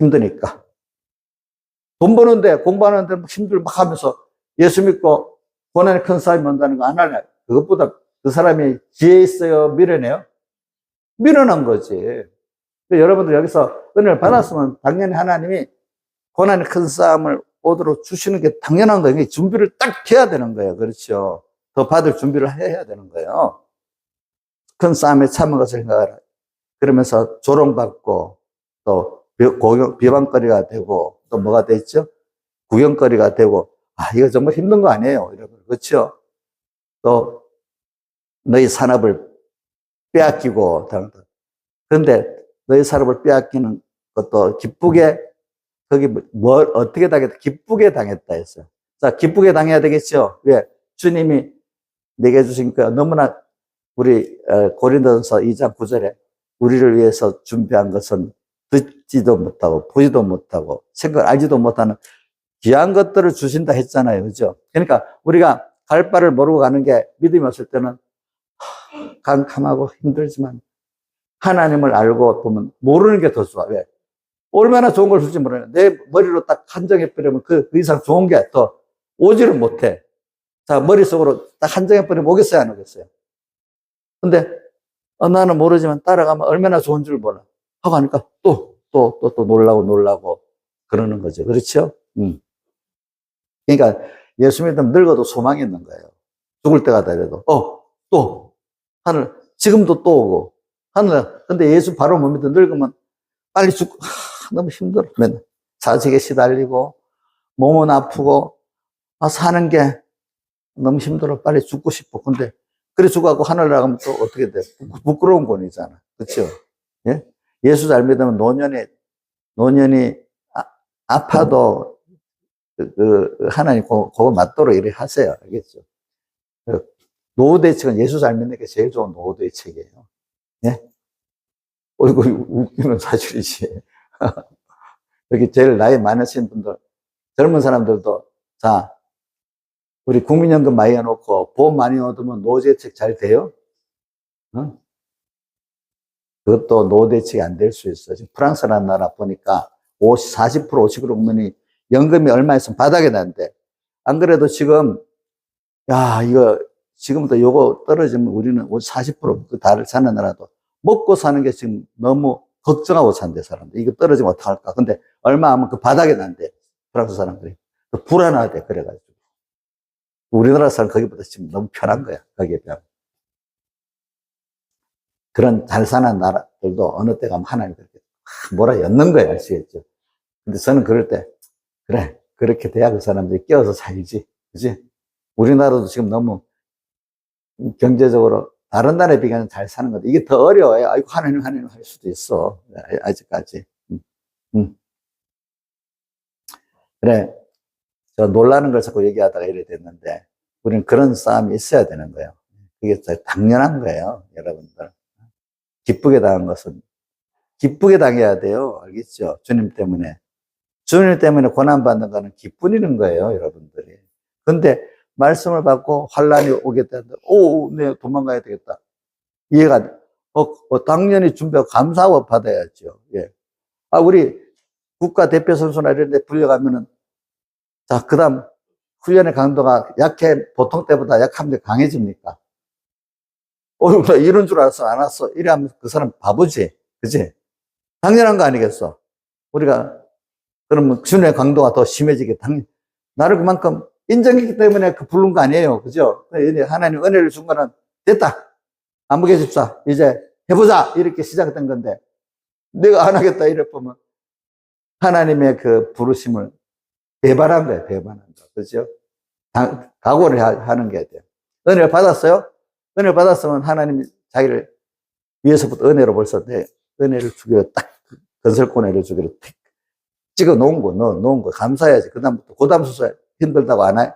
힘드니까. 돈 버는데 공부하는데 힘들고 막 하면서 예수 믿고 고난에 큰 싸움이 온다는 거 안 할래. 그것보다 그 사람이 지혜 있어요? 미련해요? 미련한 거지. 여러분들 여기서 은혜를 받았으면 당연히 하나님이 고난의 큰 싸움을 오도록 주시는 게 당연한 거예요. 준비를 딱 해야 되는 거예요. 그렇죠. 더 받을 준비를 해야 되는 거예요. 큰 싸움에 참은 것을 생각하라. 그러면서 조롱받고 또 비방거리가 되고 또 뭐가 됐죠? 구경거리가 되고 이거 정말 힘든 거 아니에요. 여러분. 그렇죠? 또 너희 산업을 빼앗기고 그런데 너희 산업을 빼앗기는 것도 기쁘게 거기 뭘 어떻게 당했다? 기쁘게 당했다 했어요. 자, 기쁘게 당해야 되겠죠? 왜? 주님이 내게 주신 그 너무나 우리 고린도전서 2장 9절에 우리를 위해서 준비한 것은 듣지도 못하고 보지도 못하고 생각 알지도 못하는 귀한 것들을 주신다 했잖아요. 그죠? 그러니까 우리가 갈 바를 모르고 가는 게 믿음이 없을 때는 캄캄하고 힘들지만 하나님을 알고 보면 모르는 게 더 좋아. 왜? 얼마나 좋은 걸 줄지 모르네. 내 머리로 딱 한정해버리면 그 이상 좋은 게 더 오지를 못해. 자, 머릿속으로 딱 한정해버리면 오겠어요, 안 오겠어요? 근데 나는 모르지만 따라가면 얼마나 좋은 줄 몰라. 하고 하니까 또 놀라고 그러는 거죠. 그렇죠? 그러니까 예수 믿으면 늙어도 소망이 있는 거예요. 죽을 때가 되려도 또 하늘 지금도 또 오고 하늘. 근데 예수 바로 못 믿어 늙으면 빨리 죽고 너무 힘들어. 맨날 자식에 시달리고 몸은 아프고 사는 게 너무 힘들어. 빨리 죽고 싶어. 근데 그래 죽어갖고 하늘 나가면 또 어떻게 돼? 부끄러운 권이잖아. 그렇죠? 예? 예수 잘 믿으면 노년이 아파도 하나님 그거 맞도록 이렇게 하세요. 알겠죠? 노후 대책은 예수 잘 믿는 게 제일 좋은 노후 대책이에요. 예? 이거 웃기는 사실이지. 여기 제일 나이 많으신 분들, 젊은 사람들도, 자, 우리 국민연금 많이 해놓고 보험 많이 얻으면 노후 대책 잘 돼요? 그것도 노후 대책이 안 될 수 있어요. 지금 프랑스라는 나라 보니까 40% 50% 국민이 연금이 얼마 있으면 바닥에 난대. 안 그래도 지금 야, 이거 지금부터 요거 떨어지면 우리는 40%그 달을 사느라도 먹고 사는 게 지금 너무 걱정하고 산대, 사람들. 이거 떨어지면 어떡할까? 근데 얼마 하면 그 바닥에 난대, 프랑스 사람들이. 불안하대, 그래가지고. 우리나라 사람 거기보다 지금 너무 편한 거야, 거기에 비하면. 그런 잘 사는 나라들도 어느 때 가면 하나님 그렇게 뭐라 엮는 거야, 아시겠죠? 근데 저는 그럴 때, 그래, 그렇게 돼야 그 사람들이 끼어서 살지. 그지? 우리나라도 지금 너무 경제적으로 다른 나라에 비교하면 잘 사는 건데, 이게 더 어려워요. 아이고, 하나님 할 수도 있어. 아직까지. 그래, 저 놀라는 걸 자꾸 얘기하다가 이래 됐는데, 우리는 그런 싸움이 있어야 되는 거예요. 그게 당연한 거예요, 여러분들. 기쁘게 당한 것은 기쁘게 당해야 돼요. 알겠죠? 주님 때문에. 주님 때문에 고난받는 거는 기쁘리는 거예요, 여러분들이. 근데 말씀을 받고 환란이 오겠다는데, 네, 도망가야 되겠다. 이해가, 당연히 준비하고 감사하고 받아야죠. 예. 우리 국가 대표 선수나 이런 데 불려가면은, 자, 그 다음 훈련의 강도가 보통 때보다 약하면 강해집니까? 나 이런 줄 알았어, 안 왔어. 이래 하면 그 사람 바보지. 그지? 당연한 거 아니겠어? 우리가, 그러면 주님의 강도가 더 심해지게 나를 그만큼 인정했기 때문에 그 부른 거 아니에요. 그죠? 하나님 은혜를 준 거는 됐다. 안 먹여줍사. 이제 해보자. 이렇게 시작된 건데, 내가 안 하겠다. 이래 보면, 하나님의 그 부르심을 배반한 거예요. 배반한 거. 그죠? 각오를 하는 게 돼요. 은혜를 받았어요? 은혜를 받았으면 하나님이 자기를 위에서부터 은혜로 벌써 은혜를 주기로 딱, 건설권 은혜를 주기로 찍어 놓은 거, 감사해야지. 그다음부터 고담수사 힘들다고 안 해?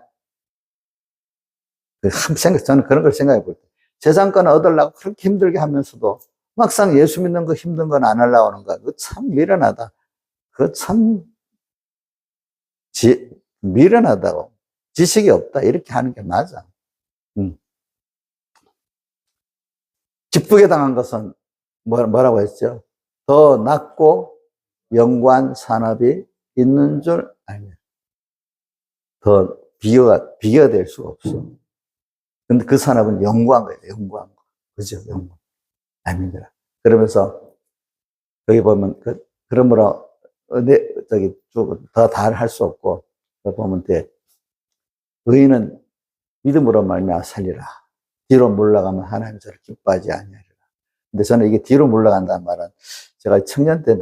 저는 그런 걸 생각해 볼 때. 세상 거는 얻으려고 그렇게 힘들게 하면서도 막상 예수 믿는 거 힘든 건 안 하려고 하는 거. 그거 참 미련하다. 그거 참, 미련하다고. 지식이 없다. 이렇게 하는 게 맞아. 기쁘게 당한 것은 뭐라고 했죠? 더 낫고 영관 산업이 있는 줄 알면 더 비교가 될 수가 없어. 근데 그 산업은 영구한 거예요. 영구한 거. 그죠? 영구. 아닙니다. 그러면서 여기 보면 그러므로 더 할 수 없고 보면 돼. 의인은 믿음으로 말미암아 살리라. 뒤로 물러가면 하나님 저를 기뻐하지 아니하리라. 근데 저는 이게 뒤로 물러간다는 말은 제가 청년 때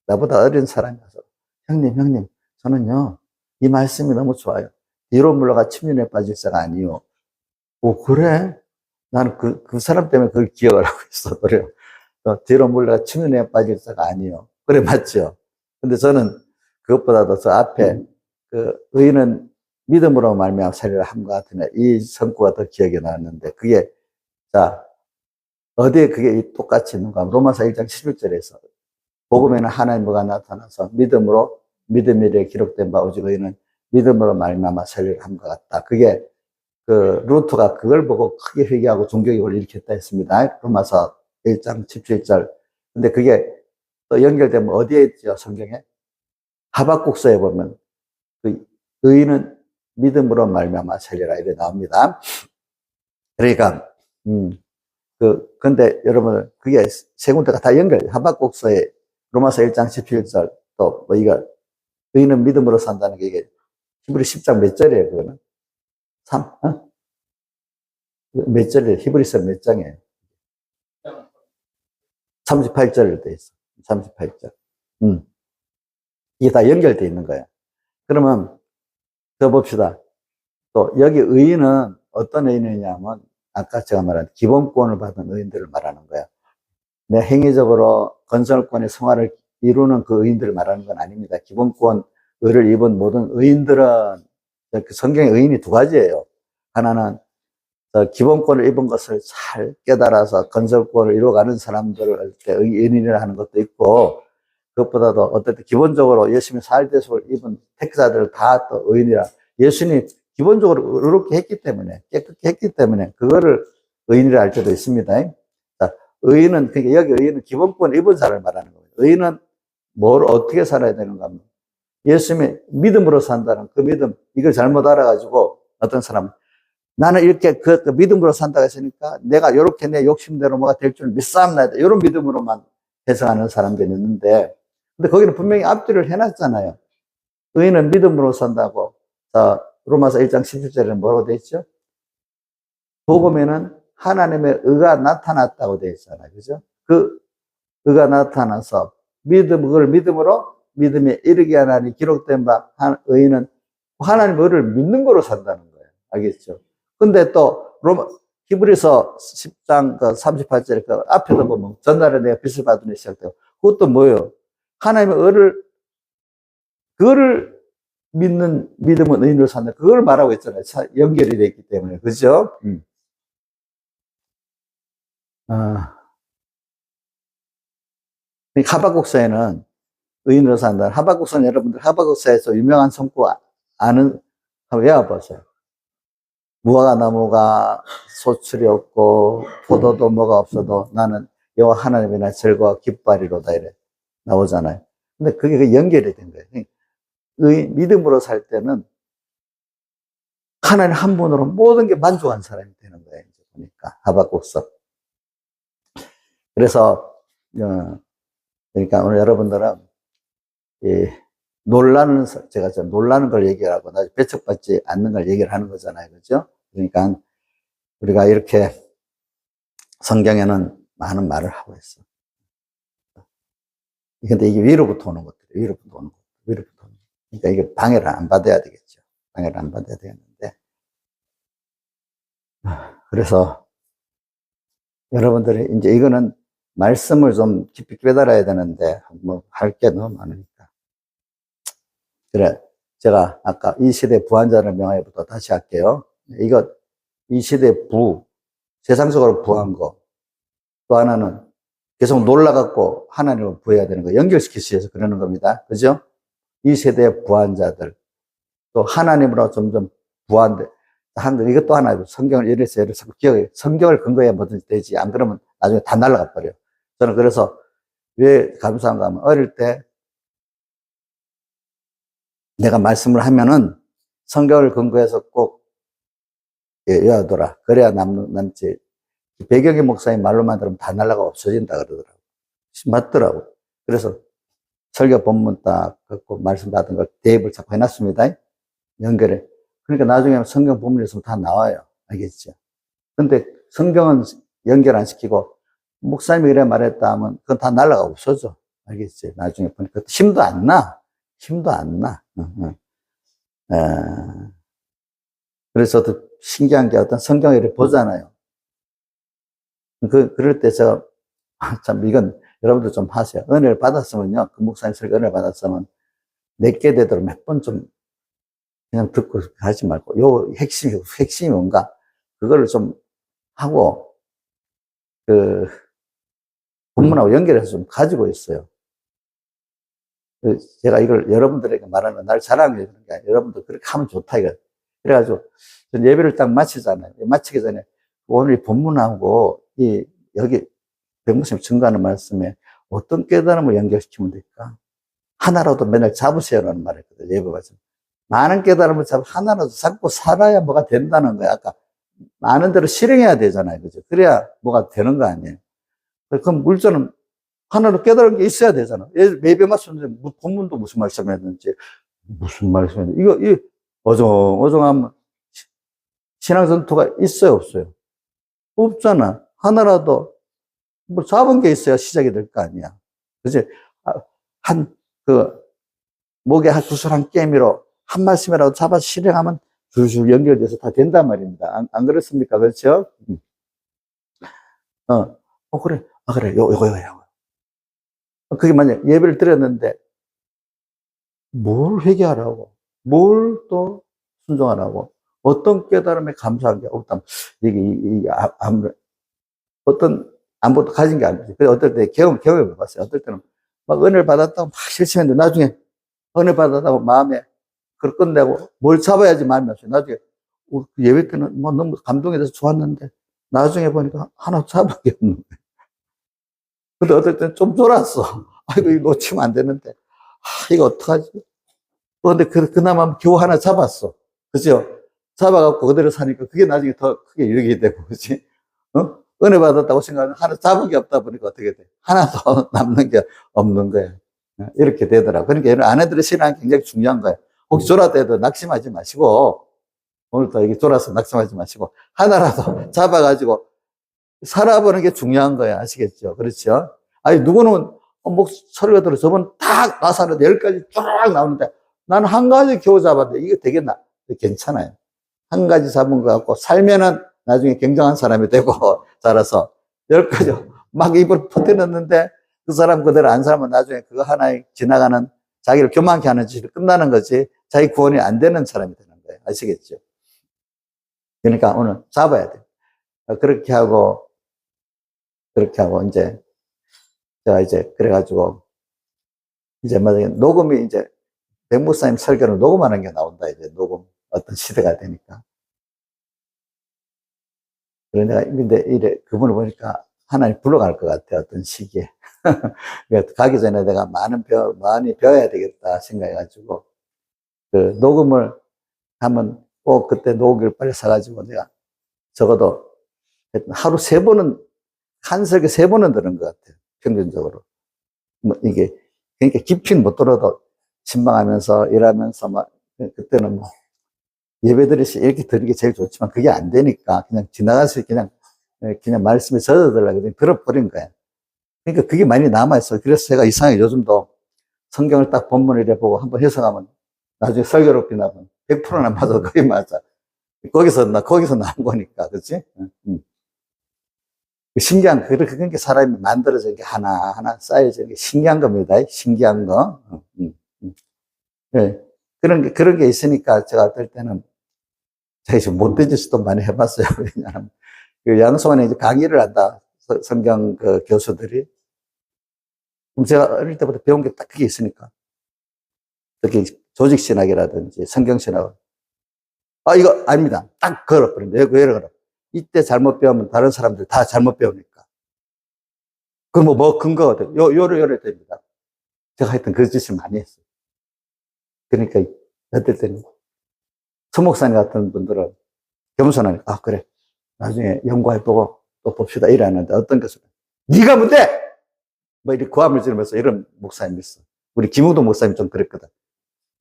나보다 어린 사람이 와서 형님 저는요 이 말씀이 너무 좋아요. 뒤로 물러가 침륜에 빠질 자가 아니요. 그래? 나는 그 사람 때문에 그걸 기억을 하고 있어. 그래요. 뒤로 물러가 침륜에 빠질 자가 아니요. 그래, 맞죠? 근데 저는 그것보다도 저 앞에 그 의인은 믿음으로 말미암아 살리라 함과 같으네. 이 성구가 더 기억이 나는데 그게 자 어디에 그게 똑같이 있는가? 로마서 1장 11절에서 복음에는 하나님과 나타나서 믿음이래 기록된 바 오직 의인은 믿음으로 말미암아 살리라 함과 같다. 그게 그 루트가 그걸 보고 크게 회개하고 종교개혁을 일으켰다 했습니다. 로마서 1장 17절. 근데 그게 또 연결되면 어디에 있죠? 성경에? 하박국서에 보면 그 의인은 믿음으로 말미암아 살리라 이래 나옵니다. 그러니까 근데 여러분 그게 세 군데가 다 하박국서에 로마서 1장 17절 또 이거 의인은 믿음으로 산다는 게 이게 히브리 10장 몇 절이에요? 그거는 3? 몇 절이에요? 히브리서 몇 장이에요? 38절로 돼 있어. 38절. 이게 다 연결되어 있는 거예요. 그러면 더 봅시다. 또 여기 의인은 어떤 의인이냐면 아까 제가 말한 기본권을 받은 의인들을 말하는 거예요. 내 행위적으로 건설권의 성화를 이루는 그 의인들을 말하는 건 아닙니다. 기본권 의를 입은 모든 의인들은 성경의 의인이 두 가지예요. 하나는 기본권을 입은 것을 잘 깨달아서 건설권을 이루어가는 사람들을 의인이라 하는 것도 있고 그것보다도 어쨌든 기본적으로 열심히 살대속을 입은 택자들을 다 또 의인이라 예수님이 기본적으로 의롭게 했기 때문에 깨끗게 했기 때문에 그거를 의인이라 할 때도 있습니다. 자, 의인은 그러니까 여기 의인은 기본권을 입은 사람을 말하는 거예요. 의인은 뭘 어떻게 살아야 되는가 하면 예수님의 믿음으로 산다는 그 믿음 이걸 잘못 알아가지고 어떤 사람은 나는 이렇게 그 믿음으로 산다고 했으니까 내가 이렇게 내 욕심대로 뭐가 될 줄 믿사옵나이다. 이런 믿음으로만 해석하는 사람들이 있는데, 근데 거기는 분명히 앞뒤를 해놨잖아요. 의인은 믿음으로 산다고. 자, 로마서 1장 17절에는 뭐라고 돼 있죠? 복음에는 하나님의 의가 나타났다고 돼 있잖아요. 그죠? 그 의가 나타나서 그걸 믿음으로 믿음에 이르게 하나니 기록된 바 의인은 하나님의 의를 믿는 거로 산다는 거예요. 알겠죠? 근데 또 히브리서 10장 38절 그 앞에도 보면 전날에 내가 빚을 받으니 시작되고, 그것도 뭐예요? 하나님의 의를 그거를 믿는 믿음은 의인으로 산다. 그걸 말하고 있잖아요. 연결이 되어 있기 때문에. 그죠? 하박국서에는 의인으로 산다. 하박국서는 여러분들 하박국서에서 유명한 성구 아는, 한번 외워보세요. 무화과 나무가 소출이 없고 포도도 뭐가 없어도 나는 여호와 하나님의 날 즐거워 기뻐하리로다 이래 나오잖아요. 근데 그게 그 연결이 된 거예요. 믿음으로 살 때는 하나님 한 분으로 모든 게 만족한 사람이 되는 거예요. 이제 보니까 하박국서. 그래서 그러니까 오늘 여러분들은 제가 좀 놀라는 걸 얘기하고 나중에 배척받지 않는 걸 얘기를 하는 거잖아요. 그죠? 그러니까 우리가 이렇게 성경에는 많은 말을 하고 있어. 근데 이게 위로부터 오는 것들이 위로부터 오는 것들. 그러니까 이게 방해를 안 받아야 되겠죠. 방해를 안 받아야 되겠는데. 그래서 여러분들이 이제 이거는 말씀을 좀 깊이 깨달아야 되는데 뭐 할 게 너무 많으니까. 그래, 제가 아까 이 시대 부한자를 명하여부터 다시 할게요. 이 시대 세상적으로 부한 거. 또 하나는 계속 놀라갖고 하나님을 부해야 되는 거. 연결시키기 위해서 그러는 겁니다. 그죠? 이 세대의 부한 자들. 또 하나님으로 점점 부한데, 이것도 하나, 성경을 이래서 성경을 근거해 뭐든지 되지. 안 그러면 나중에 다 날아가 버려요. 저는 그래서 왜 감사한가 하면 어릴 때 내가 말씀을 하면은 성경을 근거해서 꼭 외워둬라. 그래야 남지. 배경의 목사님 말로만 들으면 다 날라가 없어진다 그러더라고. 맞더라고. 그래서 설교 본문 딱 갖고 말씀 받은 걸 대입을 자꾸 해놨습니다. 연결해. 그러니까 나중에 성경 본문에 있으면 다 나와요. 알겠죠? 근데 성경은 연결 안 시키고 목사님이 이래 말했다 하면 그건 다 날라가 없어져. 알겠지? 나중에 보니까 힘도 안 나. 그래서 또 신기한 게 어떤 성경을 이렇게 보잖아요. 그럴 때 참 이건 여러분들 좀 하세요. 은혜를 받았으면요. 그 목사님 설교 은혜를 받았으면 내게 되도록 몇 번 좀 그냥 듣고 하지 말고 핵심이 뭔가 그거를 좀 하고 본문하고 연결해서 좀 가지고 있어요. 제가 이걸 여러분들에게 말하는 날 자랑하는 게 아니라 여러분들 그렇게 하면 좋다 이거. 그래가지고 예배를 딱 마치잖아요. 마치기 전에 오늘 이 본문하고 여기 백목사님 증거하는 말씀에 어떤 깨달음을 연결시키면 될까? 하나라도 맨날 잡으세요라는 말을 했거든요. 예배 말씀. 많은 깨달음을 하나라도 잡고 살아야 뭐가 된다는 거야. 아까 많은 대로 실행해야 되잖아요. 그죠? 그래야 뭐가 되는 거 아니에요. 그럼 물자는 하나로 깨달은 게 있어야 되잖아. 예배 말씀인데 본문도 무슨 말씀이었는지 무슨 말씀이었는지 이거 어정어정하면 신앙 전투가 있어요, 없어요? 없잖아. 하나라도 뭐 잡은 게 있어야 시작이 될 거 아니야. 그치? 목에 구슬 한 깨미로 한 말씀이라도 잡아서 실행하면 줄줄 연결돼서 다 된단 말입니다. 안 그렇습니까? 그렇죠? 그래. 그래. 요거. 그게 만약 예배를 드렸는데, 뭘 회개하라고, 뭘 또 순종하라고, 어떤 깨달음에 감사한 게 없다면, 이게 아무것도 가진 게 아니지. 그래서 어떨 때 경험해 봤어요. 어떨 때는 막 은혜를 받았다고 막 실천했는데, 나중에 은혜 받았다고 마음에 그걸 끝내고 뭘 잡아야지 마음이 없어요. 나중에 예배 때는 뭐 너무 감동이 돼서 좋았는데, 나중에 보니까 하나 잡은 게 없는 거예요. 근데 어떨 때는 좀 졸았어. 아이고, 이거 놓치면 안 되는데. 이거 어떡하지? 근데 그나마 겨우 하나 잡았어. 그죠? 잡아갖고 그대로 사니까 그게 나중에 더 크게 유익이 되고, 그렇지? 은혜 받았다고 생각하면 하나 잡은 게 없다 보니까 어떻게 돼? 하나도 남는 게 없는 거야. 이렇게 되더라고. 그러니까 이런 아내들의 신앙이 굉장히 중요한 거야. 혹시 졸아 때도 낙심하지 마시고, 오늘도 여기 졸아서 낙심하지 마시고, 하나라도 잡아가지고 살아보는 게 중요한 거야. 아시겠죠? 그렇죠? 아니, 누구는 설교 들어 저번 딱 나사를 10가지 쫙 나오는데 나는 한 가지 겨우 잡았는데 이게 되겠나? 괜찮아요. 한 가지 잡은 거 같고 살면은 나중에 굉장한 사람이 되고 자라서 10가지 막 입을 퍼뜨렸는데 그 사람 그대로 안 살면 나중에 그거 하나에 지나가는 자기를 교만케 하는 짓이 끝나는 거지 자기 구원이 안 되는 사람이 되는 거예요. 아시겠죠? 그러니까 오늘 잡아야 돼요. 그렇게 하고 이제 제가 이제 그래가지고 이제 만약에 녹음이 이제 백 목사님 설교를 녹음하는 게 나온다. 이제 녹음 어떤 시대가 되니까. 그래 내가 근데 이래 그분을 보니까 하나님 불러갈 것 같아. 어떤 시기에. 그러니까 가기 전에 내가 많이 배워야 되겠다 생각해가지고 그 녹음을 하면 꼭 그때 녹음기를 빨리 사가지고 내가 적어도 하루 3번은 한 설교 3번은 들은 것 같아요. 평균적으로. 뭐 이게 그러니까 깊이는 못 들어도 신방하면서 일하면서 막 그때는 뭐 예배드리 이렇게 드리는 게 제일 좋지만 그게 안 되니까 그냥 지나가서 그냥 말씀에 젖어들라고 그냥 들어버린 거야. 그러니까 그게 많이 남아있어. 그래서 제가 이상하게 요즘도 성경을 딱 본문을 해보고 한번 해석하면 나중에 설교로 비나면 100%나 맞아. 거의 맞아. 거기서 나온 거니까. 그치? 신기한, 그렇게 사람이 만들어진 게 하나하나 쌓여지는 게 신기한 겁니다. 신기한 거. 네. 그런 게 있으니까 제가 어떨 때는 제가 지금 못된 짓도 많이 해봤어요. 왜냐하면 그 양성원에 이제 강의를 한다. 성경 그 교수들이. 그럼 제가 어릴 때부터 배운 게 딱 그게 있으니까. 특히 조직신학이라든지 성경신학을. 이거 아닙니다. 딱 걸어버린다. 왜 걸어? 이때 잘못 배우면 다른 사람들 다 잘못 배우니까. 그럼 뭐 근거가 돼? 요래 됩니다. 제가 하여튼 그 짓을 많이 했어요. 그러니까 어떨 때는 서목사님 같은 분들은 겸손하니까 그래 나중에 연구해보고 또 봅시다 이러는데 어떤 것은 네가 뭔데? 뭐 이렇게 고함을 지르면서 이런 목사님이 있어. 우리 김우도 목사님 좀 그랬거든.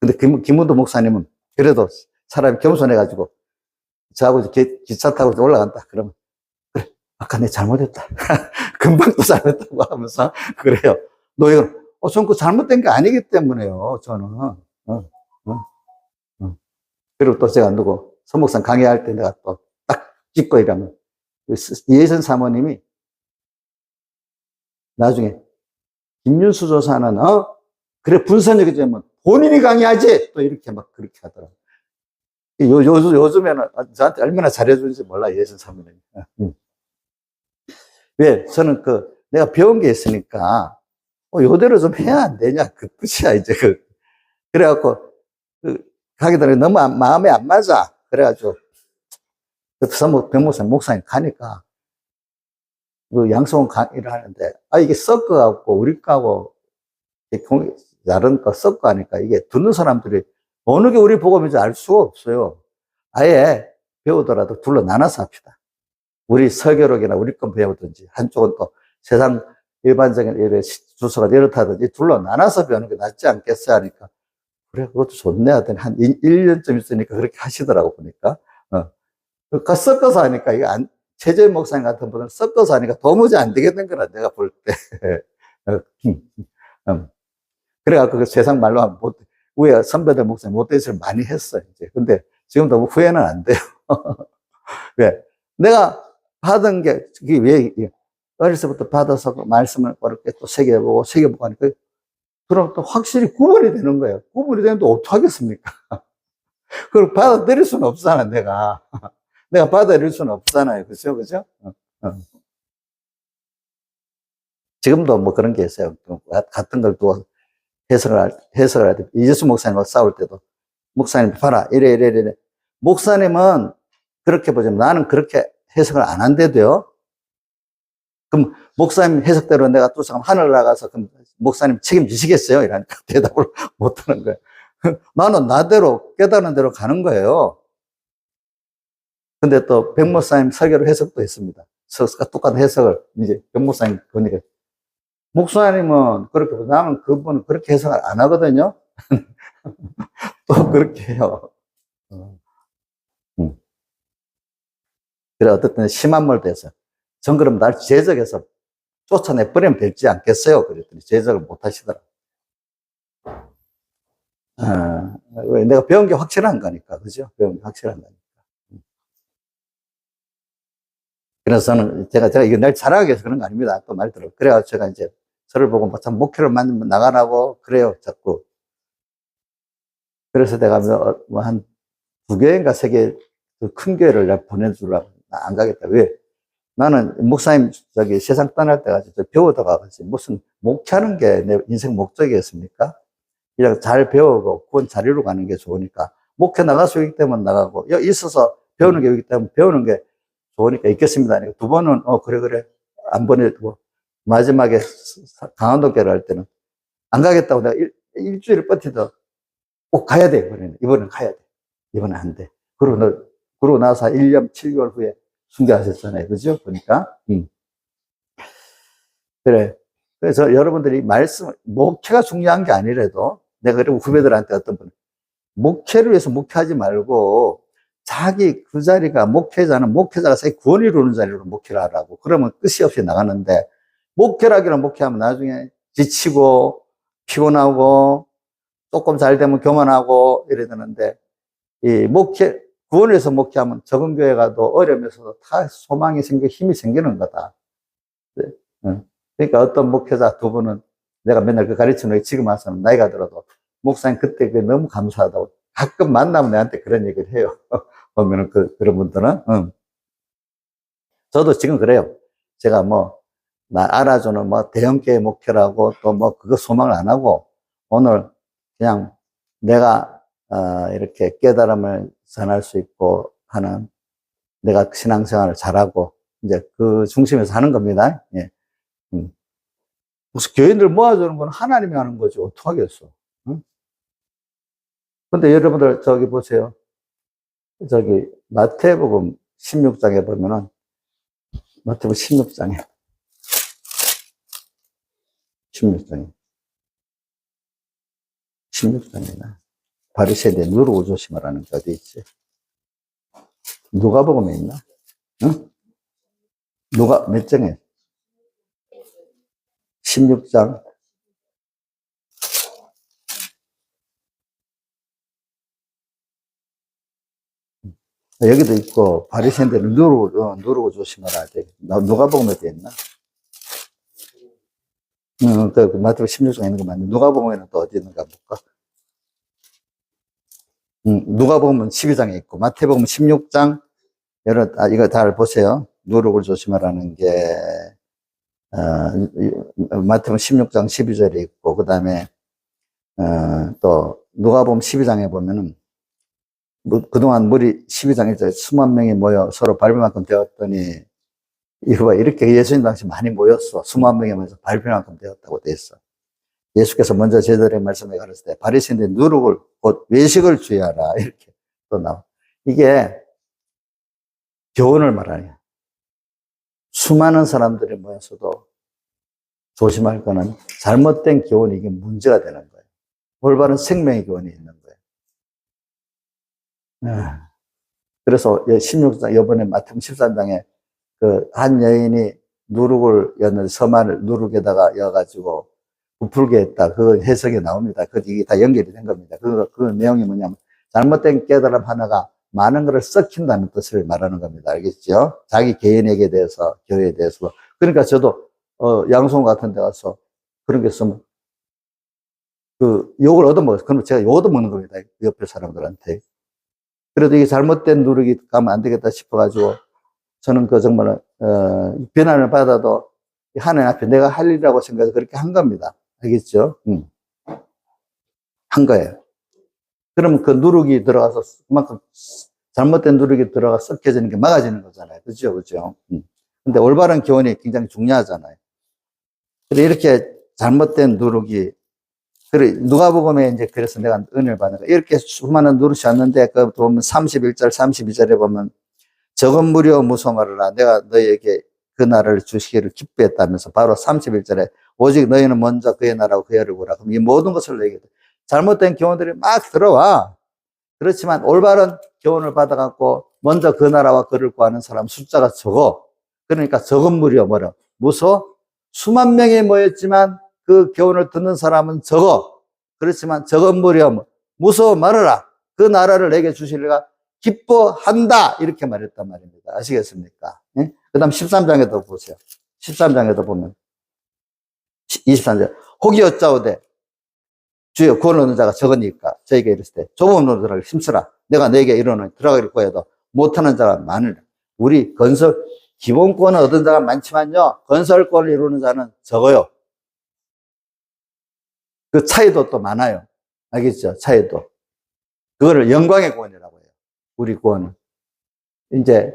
근데 김우도 목사님은 그래도 사람이 겸손해가지고 저하고 기차 타고 올라간다. 그러면 그래 아까 내 잘못했다. 금방 또 잘못했다고 하면서 그래요. 너 이거 전 그 잘못된 게 아니기 때문에요. 저는 그리고 또 제가 누구 서목산 강의할 때 내가 또 딱 찍고 이러면 예선 사모님이 나중에 김윤수 조사는 그래 분선력이 되면 본인이 강의하지 또 이렇게 막 그렇게 하더라고. 요즘에는 저한테 얼마나 잘해주는지 몰라 예선 사모님이. 왜 저는 내가 배운 게 있으니까 요대로 좀 해야 안 되냐 그 뜻이야 이제 그래갖고 가게 되면 너무 마음에 안 맞아. 그래가지고 변호사 목사님 가니까 그 양성원 강의를 하는데 이게 섞어갖고 우리 거하고 다른 거 섞어 하니까 이게 듣는 사람들이 어느 게 우리 복음인지 알 수가 없어요. 아예 배우더라도 둘로 나눠서 합시다. 우리 설교록이나 우리 건 배우든지 한쪽은 또 세상 일반적인 주소가 이렇다든지 둘로 나눠서 배우는 게 낫지 않겠어요 하니까 그래 그것도 좋네 하더니 한 1년쯤 있으니까 그렇게 하시더라고 보니까 섞어서 하니까 이게 최재 목사님 같은 분은 섞어서 하니까 도무지 안 되겠는 거라 내가 볼 때 그래갖고 세상 말로 하면 위에 선배들 목사님 못된 짓을 많이 했어요 이제. 근데 지금도 후회는 안 돼요. 왜? 내가 받은 게, 이게 왜, 어렸을 때부터 받아서 그 말씀을 그렇게 또 새겨보고 하니까, 그럼 또 확실히 구분이 되는 거예요. 구분이 되는데 어떡하겠습니까? 그걸 받아들일 수는 없잖아, 내가. 내가 받아들일 수는 없잖아요. 그죠? 지금도 뭐 그런 게 있어요. 같은 걸 또 해석을 할 때, 이재수 목사님하고 싸울 때도, 목사님 봐라, 이래. 목사님은 그렇게 보자면 나는 그렇게 해석을 안 한대도요. 그럼 목사님 해석대로 내가 또 잠깐 하늘 나가서 그럼 목사님 책임지시겠어요? 이러니까 대답을 못 하는 거예요. 나는 나대로 깨달은 대로 가는 거예요. 근데 또 백목사님 설교로 해석도 했습니다. 똑같은 해석을 이제 백목사님 보니까 목사님은 그렇게 나는 그분은 그렇게 해석을 안 하거든요. 또 그렇게 해요. 그래 어떻든 심한 말 돼서 전 그럼 날 제적해서 쫓아내 버리면 되지 않겠어요? 그랬더니 제적을 못 하시더라. 왜 내가 배운 게 확실한 거니까, 그죠? 배운 게 확실한 거니까. 그래서 제가 이거 날 자랑하기 위해서 그런 거 아닙니다. 또 말 들어. 그래야 제가 이제 저를 보고 참 목표를 만들면 나가라고 그래요, 자꾸. 그래서 내가 뭐 한 2개인가 3개 큰 교회를 내가 보내주려고 안 가겠다. 왜? 나는 목사님 세상 떠날 때가 배우다가 무슨 목회하는 게 내 인생 목적이었습니까? 그냥 잘 배우고 그건 자리로 가는 게 좋으니까 목회 나갈 수 있기 때문에 나가고 여기 있어서 배우는 게 있기 때문에 배우는 게 좋으니까 있겠습니다. 2번은 그래 안 보내고 마지막에 강원도 교회를 할 때는 안 가겠다고 내가 일주일 버티도 꼭 가야 돼. 이번엔 가야 돼. 이번엔 안 돼. 그러고 나서 1년 7개월 후에 순교하셨잖아요. 그죠? 보니까. 그래. 그래서 여러분들이 목회가 중요한 게 아니라도 내가 그리고 후배들한테 어떤 분, 목회를 위해서 목회하지 말고 자기 그 자리가 목회자가 자기 구원을 이루는 자리로 목회를 하라고. 그러면 끝이 없이 나가는데 목회라기는 목회하면 나중에 지치고 피곤하고 조금 잘 되면 교만하고 이래 되는데 이 구원을 위해서 목회하면 적은 교회 가도 어려우면서도 다 소망이 힘이 생기는 거다. 그러니까 어떤 목회자 2분은 내가 맨날 그 가르치는 게 지금 와서는 나이가 들어도 목사님 그때 너무 감사하다고 가끔 만나면 내한테 그런 얘기를 해요. 보면은 그런 분들은. 저도 지금 그래요. 제가 나 알아주는 대형교회 목회라고 또 그거 소망을 안 하고 오늘 그냥 내가 이렇게 깨달음을 전할 수 있고 하는 내가 신앙생활을 잘하고 이제 그 중심에서 하는 겁니다. 예. 무슨 교인들 모아주는 건 하나님이 하는 거지. 어떡하겠어. 응? 근데 여러분들 보세요. 마태복음 16장에 보면은 마태복음 16장에 16장이나 바리새인들 누르고 조심하라는 게 어디 있지? 누가복음에 있나? 응? 몇 장에? 16장. 여기도 있고, 바리새인들은 누르고 조심하라. 누가복음에 돼 있나? 마태복음 16장에 있는 거 맞네. 누가복음에는 또 어디 있는가 볼까? 누가복음은 12장에 있고, 마태복음 16장, 이거 잘 보세요. 누룩을 조심하라는 게, 마태복음 16장 12절에 있고, 그 다음에, 또, 누가복음 12장에 보면은, 그동안 12장에 수만 명이 모여 서로 발표만큼 되었더니, 이거 이렇게 예수님 당시 많이 모였어. 수만 명이 모여서 발표만큼 되었다고 돼 있어. 예수께서 먼저 제자들의 말씀에 가르칠 때, 바리새인들 누룩을, 곧 외식을 주의하라. 이렇게 또 나와. 이게 교훈을 말하냐. 수많은 사람들이 모여서도 조심할 거는 잘못된 교훈이 이게 문제가 되는 거예요. 올바른 생명의 교훈이 있는 거예요. 그래서 16장, 이번에 마태복음 13장에 한 여인이 누룩을 였는데 서만을 누룩에다가 여가지고 부풀게 했다. 그 해석이 나옵니다. 이게 다 연결이 된 겁니다. 그 내용이 뭐냐면 잘못된 깨달음 하나가 많은 것을 썩힌다는 뜻을 말하는 겁니다. 알겠죠? 자기 개인에게 대해서, 교회에 대해서. 그러니까 저도, 양손 같은 데 가서 그런 게 있으면, 욕을 얻어먹어요. 그럼 제가 욕 얻어먹는 겁니다. 옆에 사람들한테. 그래도 이게 잘못된 누룩이 가면 안 되겠다 싶어가지고, 저는 정말, 비난을 받아도 하나님 앞에 내가 할 일이라고 생각해서 그렇게 한 겁니다. 알겠죠? 한 거예요. 그러면 그 누룩이 들어가서 그만큼 잘못된 누룩이 들어가 썩혀지는 게 막아지는 거잖아요. 그죠? 그죠? 근데 올바른 교훈이 굉장히 중요하잖아요. 그래, 이렇게 잘못된 누룩이, 그래, 누가복음에 이제 그래서 내가 은혜를 받는 거야. 이렇게 수많은 누룩이 왔는데, 보면 31절, 32절에 보면 적은 무리여 무서워 말하라. 내가 너희에게 그 나라를 주시기를 기뻐했다면서 바로 31절에 오직 너희는 먼저 그의 나라와 그의 의를 구하라. 그럼 이 모든 것을 너희에게 잘못된 교훈들이 막 들어와. 그렇지만 올바른 교훈을 받아갖고 먼저 그 나라와 그를 구하는 사람 숫자가 적어. 그러니까 적은 무리여 뭐라 무서워? 수만 명이 모였지만 그 교훈을 듣는 사람은 적어. 그렇지만 적은 무리여 무서워 말하라. 그 나라를 내게 주시리가 기뻐한다. 이렇게 말했단 말입니다. 아시겠습니까? 예? 그 다음 13장에도 보세요. 13장에도 보면 23절 혹이 어짜오되 주여 구원 얻는 자가 적으니까 저에게 이랬을 때 좁은 문으로 들어가기 힘쓰라. 내가 너에게 이르노니 들어가기를 구해도 못하는 자가 많으리라. 우리 건설 기본권을 얻은 자가 많지만요 건설권을 이루는 자는 적어요. 그 차이도 또 많아요. 알겠죠? 차이도. 그거를 영광의 구원이라고 해요. 우리 구원은. 이제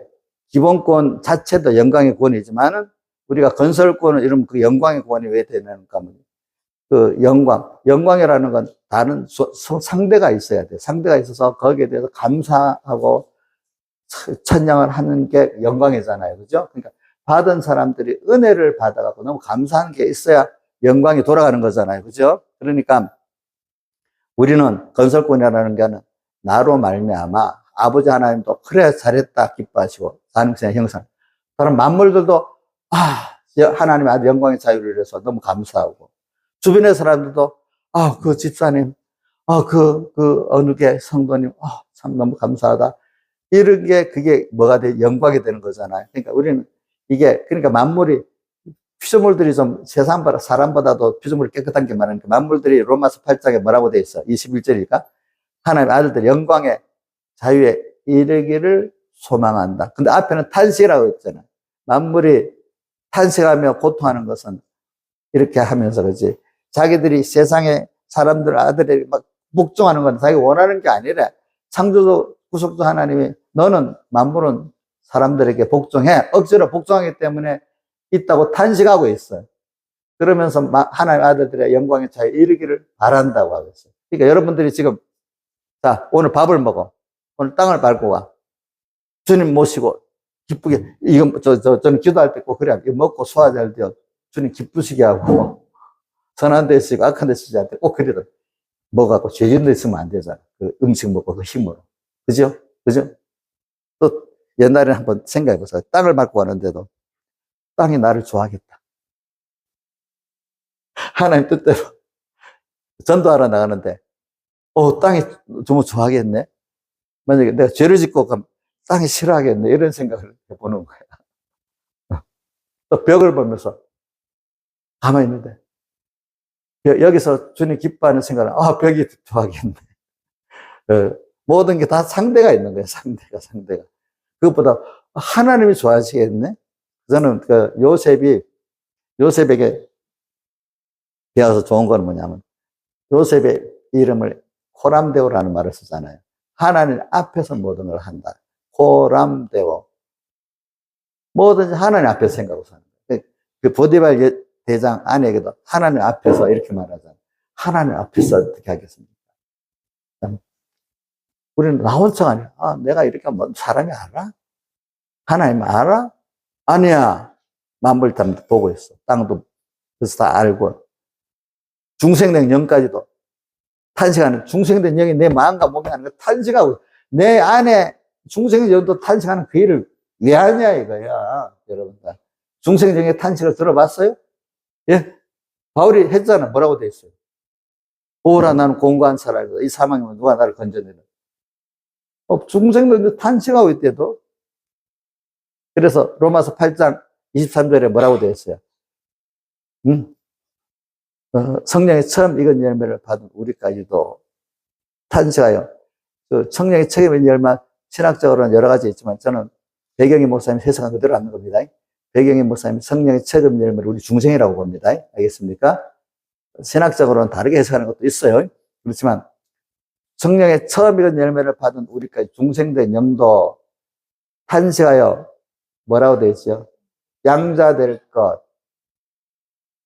기본권 자체도 영광의 구원이지만은 우리가 건설권을 이루면 그 영광의 구원이 왜 되는가 하면 그 영광이라는 건 다른 상대가 있어야 돼. 상대가 있어서 거기에 대해서 감사하고 찬양을 하는 게 영광이잖아요. 그죠? 그러니까 받은 사람들이 은혜를 받아갖고 너무 감사하는 게 있어야 영광이 돌아가는 거잖아요. 그죠? 그러니까 우리는 건설권이라는 게 나로 말미암아 아버지 하나님도 그래 잘했다 기뻐하시고 사능생의 형상 다른 만물들도 하나님의 아주 영광의 자유를 위해서 너무 감사하고 주변의 사람들도 그 집사님 그 어느 게 성도님 참 너무 감사하다 이런 게 그게 뭐가 돼 영광이 되는 거잖아요. 그러니까 우리는 이게 그러니까 만물이 피조물들이 좀 세상보다 사람보다도 피조물이 깨끗한 게 많으니까 만물들이 로마서 8장에 뭐라고 돼 있어? 21절이니까 하나님의 아들들 영광의 자유에 이르기를 소망한다. 근데 앞에는 탄식이라고 했잖아요. 만물이 탄식하며 고통하는 것은 이렇게 하면서 그렇지. 자기들이 세상에 사람들 아들이 막 복종하는 건 자기가 원하는 게 아니라 창조주 구속주 하나님이 너는 만물은 사람들에게 복종해. 억지로 복종하기 때문에 있다고 탄식하고 있어요. 그러면서 하나님의 아들들의 영광의 자유에 이르기를 바란다고 하고 있어요. 그러니까 여러분들이 지금 자 오늘 밥을 먹어. 오늘 땅을 밟고 와. 주님 모시고 기쁘게 저는 기도할 때 꼭 그래요. 이거 먹고 소화 잘 되어 주님 기쁘시게 하고 선한 데 쓰고 악한 데 쓰지 않대 꼭 그래도 먹어갖고 죄진 데 있으면 안 되잖아. 그 음식 먹고 그 힘으로. 그죠? 그죠? 또 옛날에 한번 생각해 보세요. 땅을 밟고 가는데도 땅이 나를 좋아하겠다. 하나님 뜻대로 전도하러 나가는데 땅이 정말 좋아하겠네. 만약에 내가 죄를 짓고 가면 땅이 싫어하겠네. 이런 생각을 해보는 거야. 또 벽을 보면서 가만히 있는데 여기서 주님 기뻐하는 생각은 벽이 좋아하겠네. 모든 게 다 상대가 있는 거예요. 상대가. 그것보다 하나님이 좋아하시겠네. 저는 그 요셉에게 배워서 좋은 건 뭐냐면 요셉의 이름을 호람데오라는 말을 쓰잖아요. 하나님 앞에서 모든 걸 한다. 호람데오. 뭐든지 하나님 앞에서 생각하고 사는 거예요. 그 보디발 대장 아내에게도 하나님 앞에서 이렇게 말하잖아요. 하나님 앞에서 어떻게 하겠습니까? 우리는 나 혼자 아니야. 내가 이렇게 하면 사람이 알아? 하나님 알아? 아니야. 만물 다 보고 있어. 땅도 그래서 다 알고. 중생된 영까지도 탄식하는, 중생된 영이 내 마음과 몸에 하는 거 탄식하고, 내 안에 중생된 영도 탄식하는 그 일을 왜 하냐 이거야, 여러분들. 중생된 영의 탄식을 들어봤어요? 예? 바울이 했잖아. 뭐라고 돼 있어요? 오라 나는 공고한 사람이다. 이 사망이면 누가 나를 건져내는. 중생된 영 탄식하고 있대도. 그래서 로마서 8장 23절에 뭐라고 돼 있어요? 성령이 처음 익은 열매를 받은 우리까지도 탄식하여 그 성령이 처음 익은 열매 신학적으로는 여러 가지 있지만 저는 배경희 목사님 해석한 그대로 하는 겁니다. 배경희 목사님 성령의 처음 익은 열매를 우리 중생이라고 봅니다. 알겠습니까? 신학적으로는 다르게 해석하는 것도 있어요. 그렇지만 성령의 처음 익은 열매를 받은 우리까지 중생된 영도 탄식하여 뭐라고 되어 있죠? 양자 될 것.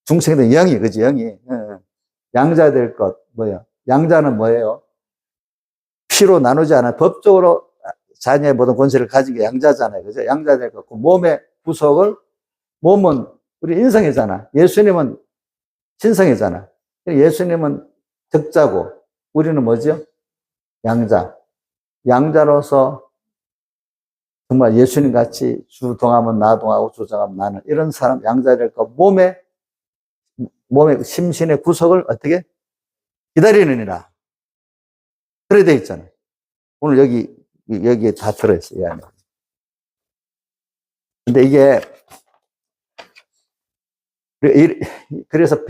중생된 영이, 그지, 영이. 양자 될 것, 뭐예요? 양자는 뭐예요? 피로 나누지 않아요. 법적으로 자녀의 모든 권세를 가진 게 양자잖아요. 그죠? 양자될 것 같고, 몸의 구속을, 몸은 우리 인성이잖아. 예수님은 신성이잖아. 예수님은 적자고, 우리는 뭐죠? 양자. 양자로서 정말 예수님 같이 주 동하면 나 동하고 주 동하면 나는 이런 사람 양자될 것, 몸의 심신의 구속을 어떻게? 기다리느니라. 그래 돼 있잖아요. 오늘 여기에 다 들어있어요. 이 안에. 근데 이게, 그래서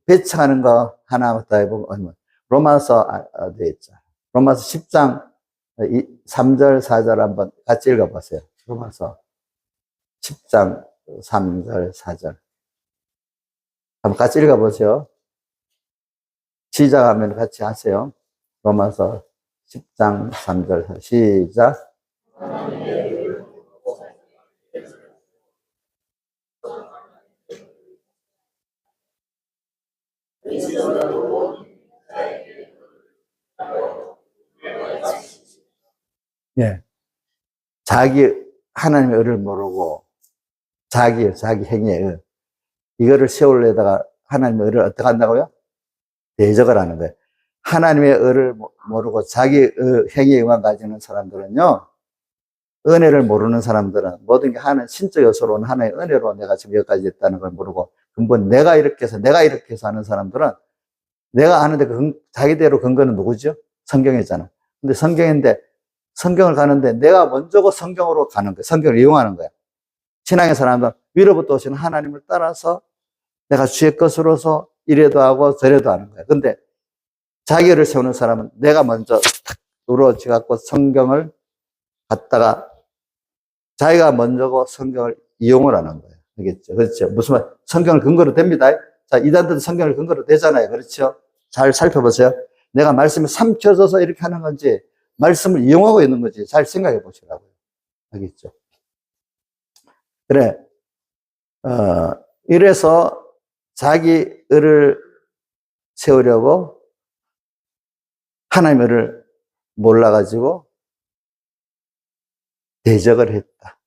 배척하는 거 하나 더 해보면, 로마서, 돼 있죠. 로마서 10장 3절, 4절 한번 같이 읽어보세요. 로마서 10장 3절, 4절. 한번 같이 읽어보세요. 시작하면 같이 하세요. 로마서 10장 3절, 4절. 시작. 예. 하나님의 의를 모르고, 자기 행위의 의. 이거를 세우려다가 하나님의 의를 어떻게 한다고요? 대적을 하는 거예요. 하나님의 의를 모르고 자기 행위에 의만 가지는 사람들은요, 은혜를 모르는 사람들은 모든 게 신적 요소로 는 하나의 은혜로 내가 지금 여기까지 됐다는 걸 모르고, 근본 내가 이렇게 해서 하는 사람들은 내가 아는데 자기대로 근거는 누구죠? 성경이잖아. 근데 성경을 가는데 내가 먼저고 성경으로 가는 거야. 성경을 이용하는 거야. 신앙의 사람들은 위로부터 오시는 하나님을 따라서 내가 주의 것으로서 이래도 하고 저래도 하는 거야. 근데 자기를 세우는 사람은 내가 먼저 탁 누러져갖고 성경을 갖다가 자기가 먼저고 성경을 이용을 하는 거예요. 알겠죠? 그렇죠? 무슨 말? 성경을 근거로 됩니다. 자, 이단들도 성경을 근거로 되잖아요. 그렇죠? 잘 살펴보세요. 내가 말씀을 삼켜져서 이렇게 하는 건지, 말씀을 이용하고 있는 건지 잘 생각해 보시라고요. 알겠죠? 그래. 이래서 자기 의를 세우려고 하나님의 의를 몰라가지고 대적을 했다.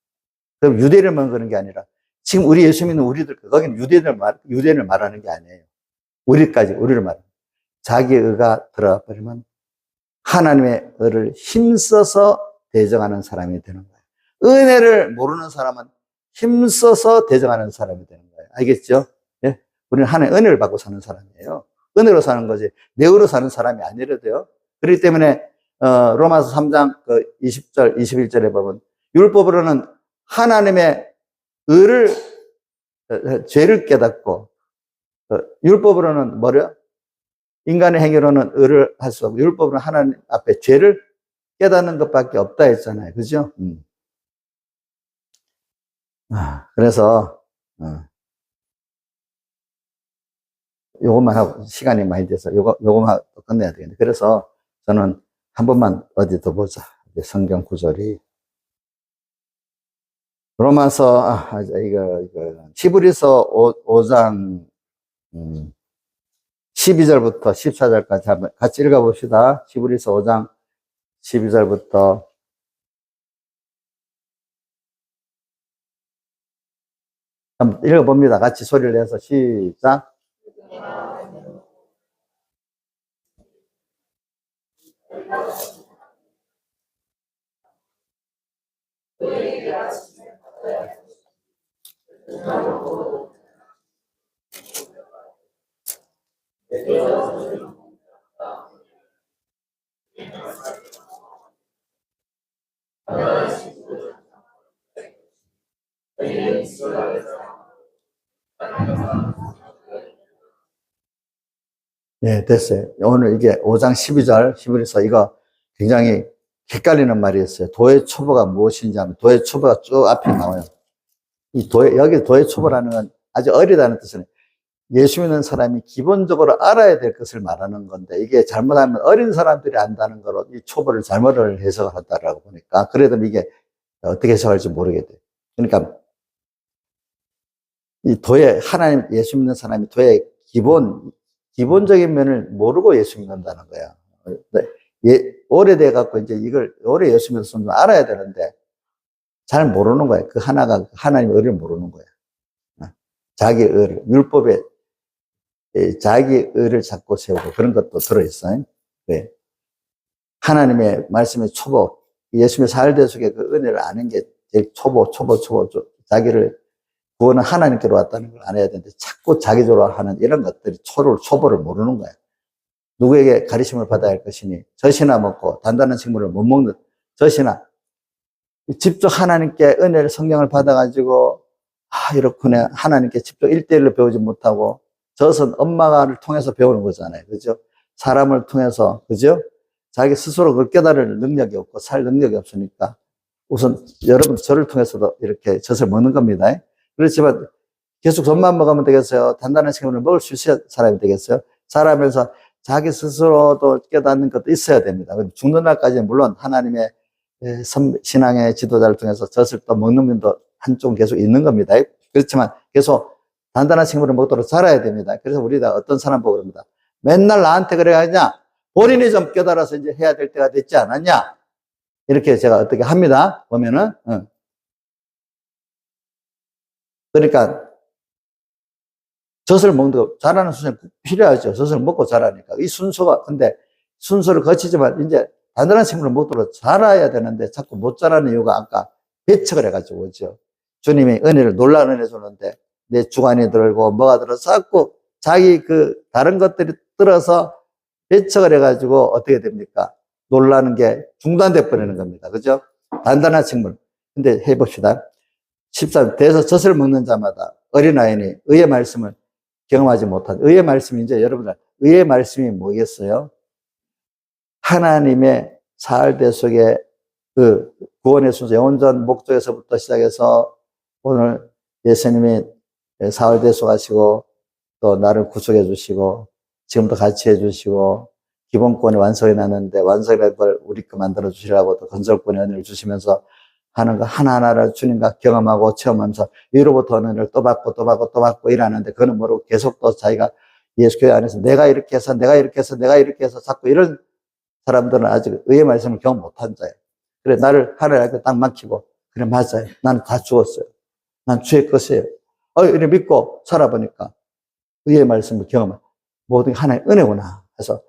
그럼 유대인만 그런 게 아니라 지금 우리 예수 믿는 우리들, 거기는 유대인을 말하는 게 아니에요. 우리를 말하는. 자기 의가 들어가 버리면 하나님의 의를 힘써서 대적하는 사람이 되는 거예요. 은혜를 모르는 사람은 힘써서 대적하는 사람이 되는 거예요. 알겠죠? 예? 우리는 하나님의 은혜를 받고 사는 사람이에요. 은혜로 사는 거지 내 의로 사는 사람이 아니래도요. 그렇기 때문에 로마서 3장 20절, 21절에 보면 율법으로는 하나님의 의를 죄를 깨닫고 율법으로는 뭐래요? 인간의 행위로는 의를 할 수 없고 율법으로는 하나님 앞에 죄를 깨닫는 것밖에 없다 했잖아요. 그죠? 그래서 요것만 하고 시간이 많이 돼서 요것만 하고 끝내야 되겠네. 그래서 저는 한 번만 어디 더 보자. 성경 구절이 로마서 히브리서 5장 12절부터 14절까지 한번 같이 읽어봅시다. 히브리서 5장 12절부터 한번 읽어봅니다. 같이 소리를 내서 시작. 네, 됐어요. 오늘 이게 5장 12절 히브리서 이거 굉장히 헷갈리는 말이었어요. 도의 초보가 무엇인지 하면 도의 초보가 쭉 앞에 나와요. 여기 도의 초보라는 건 아주 어리다는 뜻은 예수 믿는 사람이 기본적으로 알아야 될 것을 말하는 건데 이게 잘못하면 어린 사람들이 안다는 거로 이 초보를 잘못을 해석을 한다라고 보니까 그래도 이게 어떻게 해석할지 모르겠대요. 그러니까 이 도의 하나님 예수 믿는 사람이 도의 기본적인 면을 모르고 예수 믿는다는 거야. 오래돼 갖고 이제 이걸 오래 열심히 해서 좀 알아야 되는데 잘 모르는 거예요. 그 하나가 하나님의 의를 모르는 거예요. 자기 의를, 율법에 자기 의를 잡고 세우고 그런 것도 들어있어요. 네. 하나님의 말씀의 초보, 예수님의 사활대 속에 그 은혜를 아는 게 제일 초보, 자기를 구원은 하나님께로 왔다는 걸 알아야 되는데 자꾸 자기적으로 하는 이런 것들이 초보를 모르는 거예요. 누구에게 가르침을 받아야 할 것이니 젖이나 먹고 단단한 식물을 못 먹는 젖이나 직접 하나님께 은혜를 성령을 받아가지고 이렇구나 하나님께 직접 1대1로 배우지 못하고 젖은 엄마를 통해서 배우는 거잖아요. 그죠? 사람을 통해서 그죠? 자기 스스로 그걸 깨달을 능력이 없고 살 능력이 없으니까 우선 여러분 저를 통해서도 이렇게 젖을 먹는 겁니다. 그렇지만 계속 젖만 먹으면 되겠어요? 단단한 식물을 먹을 수 있어야 사람이 되겠어요? 살아면서 자기 스스로도 깨닫는 것도 있어야 됩니다. 죽는 날까지는 물론 하나님의 신앙의 지도자를 통해서 젖을 또 먹는 면도 한쪽은 계속 있는 겁니다. 그렇지만 계속 단단한 식물을 먹도록 자라야 됩니다. 그래서 우리가 어떤 사람 보고 그럽니다. 맨날 나한테 그래 하냐? 본인이 좀 깨달아서 이제 해야 될 때가 됐지 않았냐? 이렇게 제가 어떻게 합니다. 보면은. 그러니까 젖을 먹는 거 자라는 순서가 필요하죠. 젖을 먹고 자라니까. 이 순서가 근데 순서를 거치지만 이제 단단한 식물을 먹도록 자라야 되는데 자꾸 못 자라는 이유가 아까 배척을 해가지고 그죠. 주님이 은혜를 놀라운 은혜 주는데 내 주관이 들고 뭐가 들어서 자꾸 자기 그 다른 것들이 들어서 배척을 해가지고 어떻게 됩니까? 놀라는 게 중단돼 버리는 겁니다. 그죠? 단단한 식물. 근데 해봅시다. 14. 대에서 젖을 먹는 자마다 어린아이니 의의 말씀을 경험하지 못한 의의 말씀이 이제 여러분들 의의 말씀이 뭐겠어요? 하나님의 사활대 속에 그 구원의 순서 영원전 목적에서부터 시작해서 오늘 예수님이 사활대 속 하시고 또 나를 구속해 주시고 지금도 같이 해 주시고 기본권이 완성해 놨는데 완성된 걸 우리 거 만들어 주시라고 또 건설권의 은혜를 주시면서 하는 거 하나하나를 주님과 경험하고 체험하면서 위로부터 은혜를 또 받고 일하는데 그거는 모르고 계속 또 자기가 예수교회 안에서 내가 이렇게 해서 자꾸 이런 사람들은 아직 의의 말씀을 경험 못한 자예요. 그래 나를 하나님께 딱 막히고 그래 맞아요. 나는 다 죽었어요. 난 주의 것이에요. 이렇게 믿고 살아보니까 의의 말씀을 경험한 모든 게 하나의 은혜구나 해서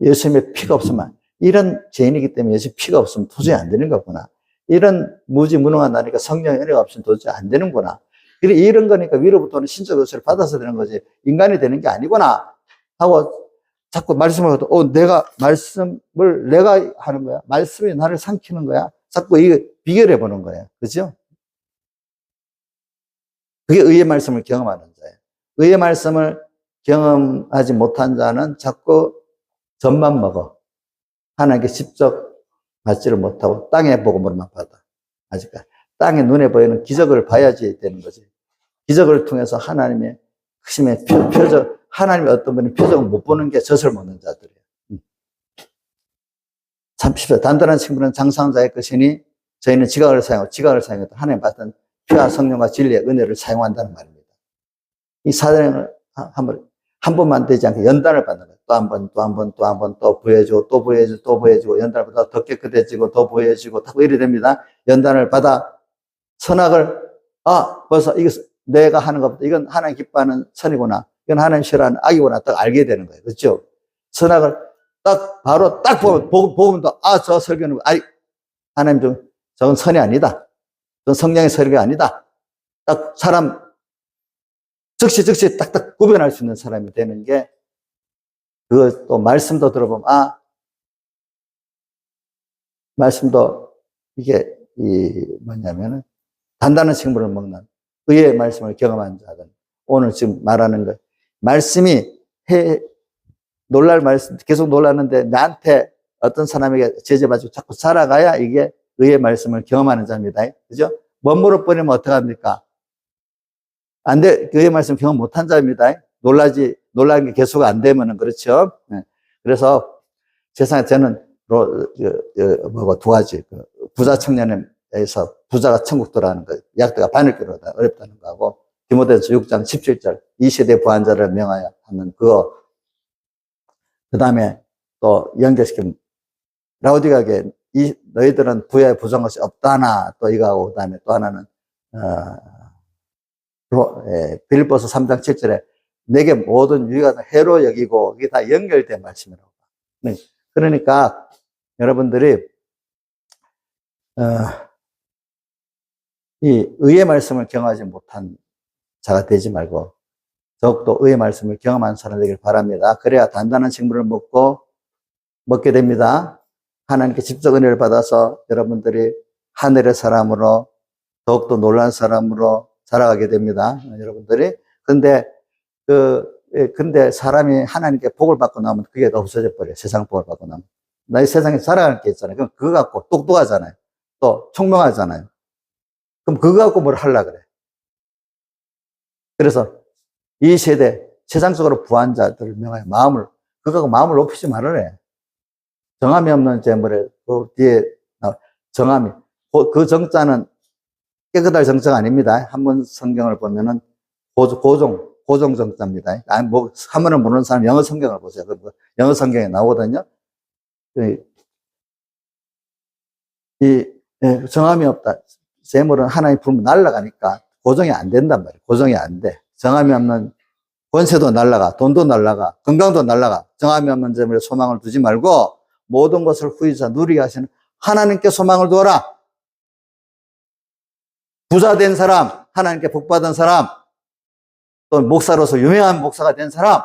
예수님의 피가 없으면 이런 죄인이기 때문에 예수님 피가 없으면 도저히 안 되는 거구나. 이런 무지무능한 나니까 성령의 은혜가 없으면 도저히 안 되는구나. 그래 이런 거니까 위로부터는 신적 요소를 받아서 되는 거지 인간이 되는 게 아니구나 하고 자꾸 말씀을 하도 내가 말씀을 내가 하는 거야. 말씀이 나를 삼키는 거야. 자꾸 이거 비교해 보는 거예요. 그죠? 그게 의의 말씀을 경험하는 자예요. 의의 말씀을 경험하지 못한 자는 자꾸 젖만 먹어. 하나님께 직접 받지를 못하고 땅의 복음으로만 받아. 아직까지. 땅의 눈에 보이는 기적을 봐야지 되는 거지. 기적을 통해서 하나님의 크심의 표적, 하나님의 어떤 분이 표적을 못 보는 게 젖을 먹는 자들이에요. 참 쉽죠. 단단한 친구는 장상자의 것이니 저희는 지각을 사용해서 하나님 받은 피와 성령과 진리의 은혜를 사용한다는 말입니다. 이 사단을 한 번만 되지 않게 연단을 받는 거예요. 또 한 번 또 보여주고 연단을 받아 더 깨끗해지고 더 보여지고 다 이래 됩니다. 연단을 받아 선악을 벌써 이거 내가 하는 것보다 이건 하나님 기뻐하는 선이구나. 이건 하나님 싫어하는 악이구나. 딱 알게 되는 거예요. 그렇죠? 선악을 바로 보면 복음도 저 설교는 하나님 저건 선이 아니다. 저건 성령의 설교가 아니다. 딱 사람 즉시 딱딱 구별할 수 있는 사람이 되는 게 또 말씀도 들어보면 말씀도 이게 뭐냐면은 단단한 식물을 먹는 의의 말씀을 경험한 자들 오늘 지금 말하는 것 말씀이 놀랄 말씀 계속 놀랐는데 나한테 어떤 사람에게 제재받고 자꾸 살아가야 이게 의의 말씀을 경험하는 자입니다. 그죠? 멋모르 버리면 어떡합니까? 안 돼, 의의 말씀 경험 못한 자입니다. 놀란 게 계속 안 되면은 그렇죠. 그래서 세상에 저는 두 가지 부자 청년에서 부자가 천국 들어가는 거, 약대가 바늘기로 어렵다는 거하고 디모데전서 6장 17절 이 시대 부한자를 명하여 하는 그거 그 다음에 또 연결시키면 라우디가 교회, 너희들은 부여에 부정한 것이 없다나, 또 이거하고, 그 다음에 또 하나는, 빌립보서 3장 7절에 내게 모든 유익한 해로 여기고, 이게 다 연결된 말씀이라고. 네. 그러니까, 여러분들이, 이 의의 말씀을 경험하지 못한 자가 되지 말고, 더욱더 의의 말씀을 경험한 사람 되길 바랍니다. 그래야 단단한 식물을 먹게 됩니다. 하나님께 직접 은혜를 받아서 여러분들이 하늘의 사람으로 더욱더 놀란 사람으로 자라가게 됩니다. 여러분들이. 근데 사람이 하나님께 복을 받고 나면 그게 더 없어져 버려요. 세상 복을 받고 나면. 나 이 세상에 살아가는 게 있잖아요. 그럼 그거 갖고 똑똑하잖아요. 또 총명하잖아요. 그럼 그거 갖고 뭘 하려고 그래. 그래서 이 세대, 세상적으로 부한 자들을 명하여 그거 갖고 마음을 높이지 말으래. 정함이 없는 재물에, 그 뒤에, 정함이, 그 정자는 깨끗할 정자가 아닙니다. 한번 성경을 보면은, 고정 정자입니다. 아니, 한번은 모르는 사람 영어 성경을 보세요. 영어 성경에 나오거든요. 정함이 없다. 재물은 하나님 부르면 날아가니까 고정이 안 된단 말이에요. 고정이 안 돼. 정함이 없는 권세도 날아가, 돈도 날아가, 건강도 날아가. 정함이 없는 재물에 소망을 두지 말고 모든 것을 후이자 누리게 하시는 하나님께 소망을 두어라. 부자 된 사람, 하나님께 복받은 사람, 또 목사로서 유명한 목사가 된 사람,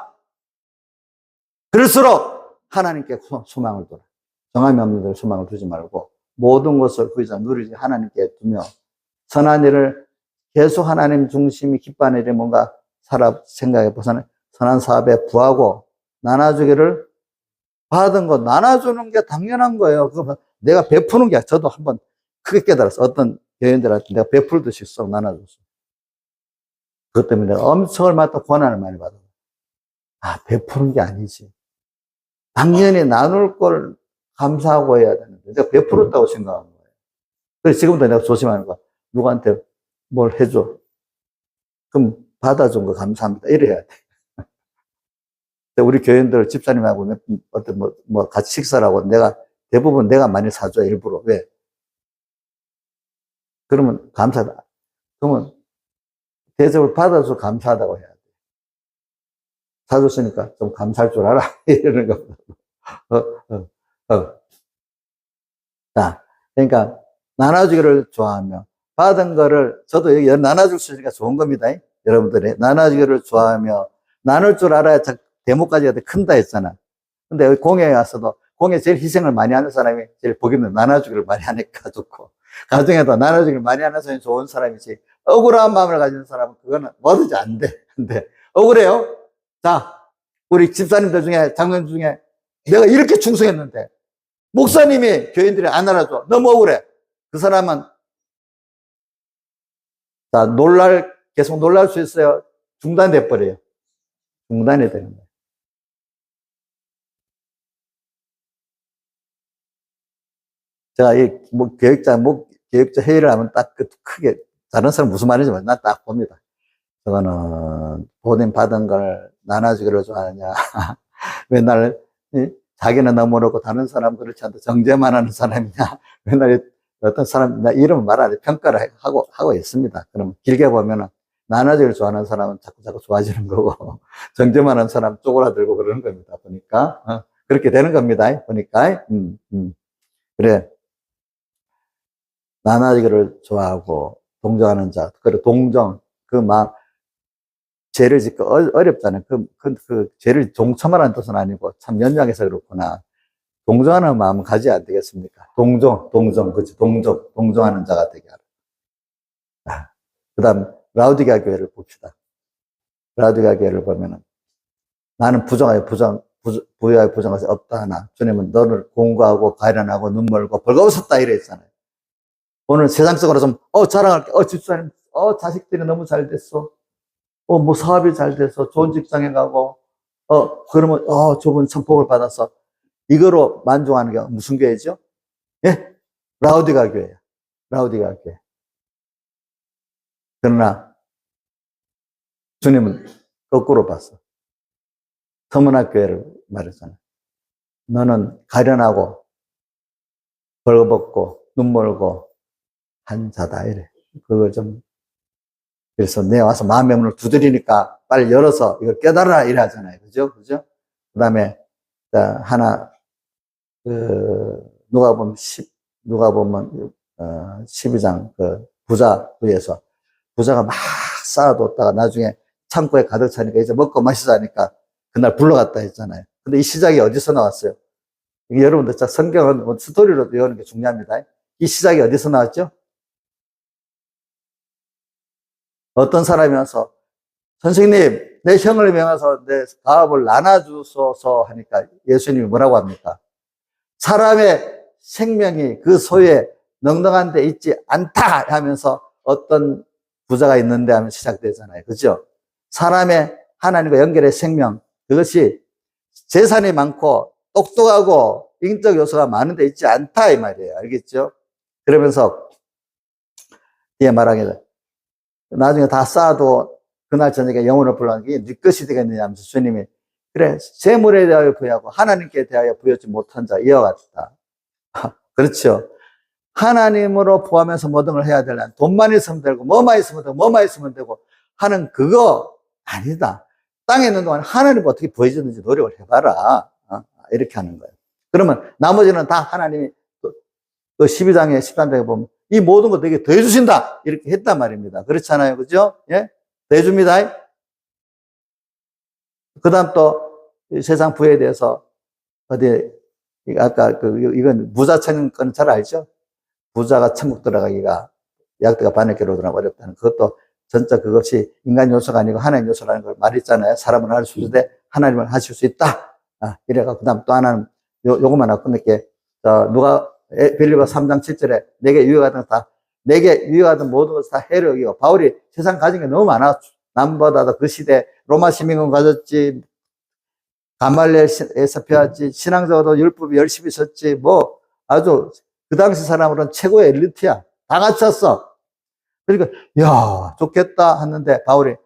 그럴수록 하나님께 소망을 두라. 정함이 없는 데 소망을 두지 말고 모든 것을 후이자 누리지 하나님께 두며 선한 일을 계속 하나님 중심이 기뻐하는 일에 뭔가 생각해 보서는 선한 사업에 부하고 나눠주기를 받은 거 나눠주는 게 당연한 거예요. 그거 내가 베푸는 게 저도 한번 크게 깨달았어. 어떤 교인들한테 내가 베풀듯이 쏙 나눠줬어. 그것 때문에 내가 엄청 얼마나 또 고난을 많이 받아. 베푸는 게 아니지. 당연히 나눌 걸 감사하고 해야 되는데 내가 베풀었다고 생각하는 거예요. 그래서 지금도 내가 조심하는 거야. 누구한테 뭘 해줘. 그럼 받아준 거 감사합니다. 이래야 돼. 우리 교인들 집사님하고 같이 식사를 하고 대부분 내가 많이 사줘, 일부러. 왜? 그러면 감사하다. 그러면 대접을 받아서 감사하다고 해야 돼. 사줬으니까 좀 감사할 줄 알아. 이러는 거. 자, 그러니까 나눠주기를 좋아하며 받은 거를 저도 여기 나눠줄 수 있으니까 좋은 겁니다. 여러분들이 나눠주기를 좋아하며 나눌 줄 알아야 대목까지 큰다 했잖아. 근데 여기 공회에 와서도 공회 제일 희생을 많이 하는 사람이 제일 복이 있는 나눠주기를 많이 하니까 좋고 가정에도 나눠주기를 많이 하는 사람이 좋은 사람이지 억울한 마음을 가지는 사람은 그거는 뭐든지 안 돼. 근데 억울해요. 자, 우리 집사님들 중에 장로님 중에 내가 이렇게 충성했는데 목사님이 교인들이 안 알아줘. 너무 억울해. 그 사람은 자, 계속 놀랄 수 있어요. 중단돼 버려요. 중단이 되는 거예요. 제가 교육자 회의를 하면 딱 크게, 다른 사람 무슨 말인지 난 딱 봅니다. 저거는 본인 받은 걸 나눠주기를 좋아하냐. 맨날, 자기는 너무 어렵고 다른 사람 그렇지 않다. 정죄만 하는 사람이냐. 맨날 어떤 사람, 나 이름 말 안 해. 평가를 하고 있습니다. 그럼 길게 보면은 나눠주기를 좋아하는 사람은 자꾸 좋아지는 거고, 정죄만 하는 사람 쪼그라들고 그러는 겁니다. 보니까. 그렇게 되는 겁니다. 보니까. 그래. 나눠주기를 좋아하고, 동정하는 자. 그리고 그 마음, 죄를 짓고 어렵잖아요. 그 죄를 동참하라는 뜻은 아니고, 참 연약해서 그렇구나. 동정하는 마음은 가져야 안 되겠습니까? 그치. 동정하는 자가 되게 하라. 그 다음, 라우디게아 교회를 봅시다. 라우디게아 교회를 보면은, 나는 부여하여 부정할 것이 없다 하나. 주님은 너를 공고하고, 가련하고, 눈멀고, 벌거벗었다 이랬잖아요. 오늘 세상적으로 좀, 자랑할게. 집사님, 자식들이 너무 잘 됐어. 뭐 사업이 잘 돼서 좋은 직장에 가고, 그러면, 저분 참 복을 받아서, 이거로 만족하는 게 무슨 교회죠? 예? 라우디게아 교회야. 라우디게아 교회. 그러나, 주님은 거꾸로 봤어. 서문학 교회를 말했잖아. 너는 가련하고, 벌거벗고 눈멀고 한 자다 이래. 그걸 좀 그래서 내 와서 마음의 문을 두드리니까 빨리 열어서 이걸 깨달아라 이래 하잖아요. 그죠? 그죠? 그 다음에 하나 누가보면 12장 그 부자에서 부자가 막 쌓아뒀다가 나중에 창고에 가득 차니까 이제 먹고 마시자니까 그날 불러갔다 했잖아요. 근데 이 시작이 어디서 나왔어요? 이게 여러분들 자 성경은 뭐 스토리로 외우는 게 중요합니다. 이 시작이 어디서 나왔죠? 어떤 사람이 와서 선생님 내 형을 명하서 내 가업을 나눠주소서 하니까 예수님이 뭐라고 합니까? 사람의 생명이 그 소유에 넉넉한 데 있지 않다 하면서 어떤 부자가 있는데 하면 시작되잖아요. 그죠? 사람의 하나님과 연결의 생명, 그것이 재산이 많고 똑똑하고 인적 요소가 많은 데 있지 않다 이 말이에요. 알겠죠? 그러면서 뒤에 말하기를 나중에 다 쌓아도 그날 저녁에 영혼을 불러가는 게 네 것이 되겠느냐 하면서 주님이 그래 재물에 대하여 부여하고 하나님께 대하여 부여하지 못한 자 이와 같다. 그렇죠. 하나님으로 부하면서 모든 걸 해야 되려면 돈만 있으면 되고 뭐만 있으면 되고 뭐만 있으면 되고 하는 그거 아니다. 땅에 있는 동안 하나님 어떻게 부여지는지 노력을 해봐라. 이렇게 하는 거예요. 그러면 나머지는 다 하나님이 그 12장에 13장에 보면 이 모든 것 되게 더해주신다. 이렇게 했단 말입니다. 그렇잖아요. 그죠? 예? 더해줍니다. 그 다음 또 세상 부에 대해서 어디 아까 이건 부자청 건 잘 알죠? 부자가 천국 들어가기가 약대가 바늘기로 들어가면 어렵다는 그것도 전적 그것이 인간 요소가 아니고 하나님 요소라는 걸 말했잖아요. 사람은 할 수 있는데 하나님은 하실 수 있다. 이래가 그 다음 또 하나는 요것만 하고 끝낼게. 누가 빌립보 3장 7절에 내게 유익하던 내게 유익하던 모든 것을 다 해로 여기고 바울이 세상 가진 게 너무 많아. 남보다도 그 시대 로마 시민권 가졌지 가말리엘에서 배웠지 신앙적으로도 율법이 열심히 썼지 뭐 아주 그 당시 사람으로는 최고의 엘리트야. 다 갖췄어. 그러니까 야 좋겠다 했는데 바울이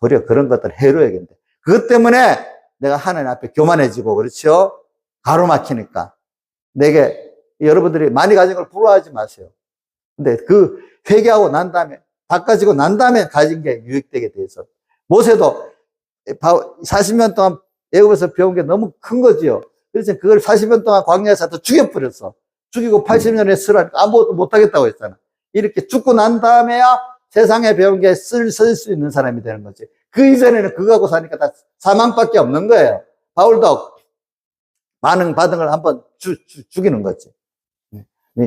도리어 그런 것들 해로 여긴데 그것 때문에 내가 하나님 앞에 교만해지고 그렇죠? 가로막히니까 내게 여러분들이 많이 가진 걸 부러워하지 마세요. 근데 그 회개하고 난 다음에 바꿔지고 난 다음에 가진 게 유익되게 돼 있어. 모세도 40년 동안 애굽에서 배운 게 너무 큰 거지요. 그래서 그걸 40년 동안 광야에서 또 죽여버렸어. 죽이고 80년에 쓰라니까 아무것도 못하겠다고 했잖아. 이렇게 죽고 난 다음에야 세상에 배운 게 쓸 수 있는 사람이 되는 거지. 그 이전에는 그거 하고 사니까 다 사망밖에 없는 거예요. 바울도 많은 받은 걸 한번 죽이는 거지.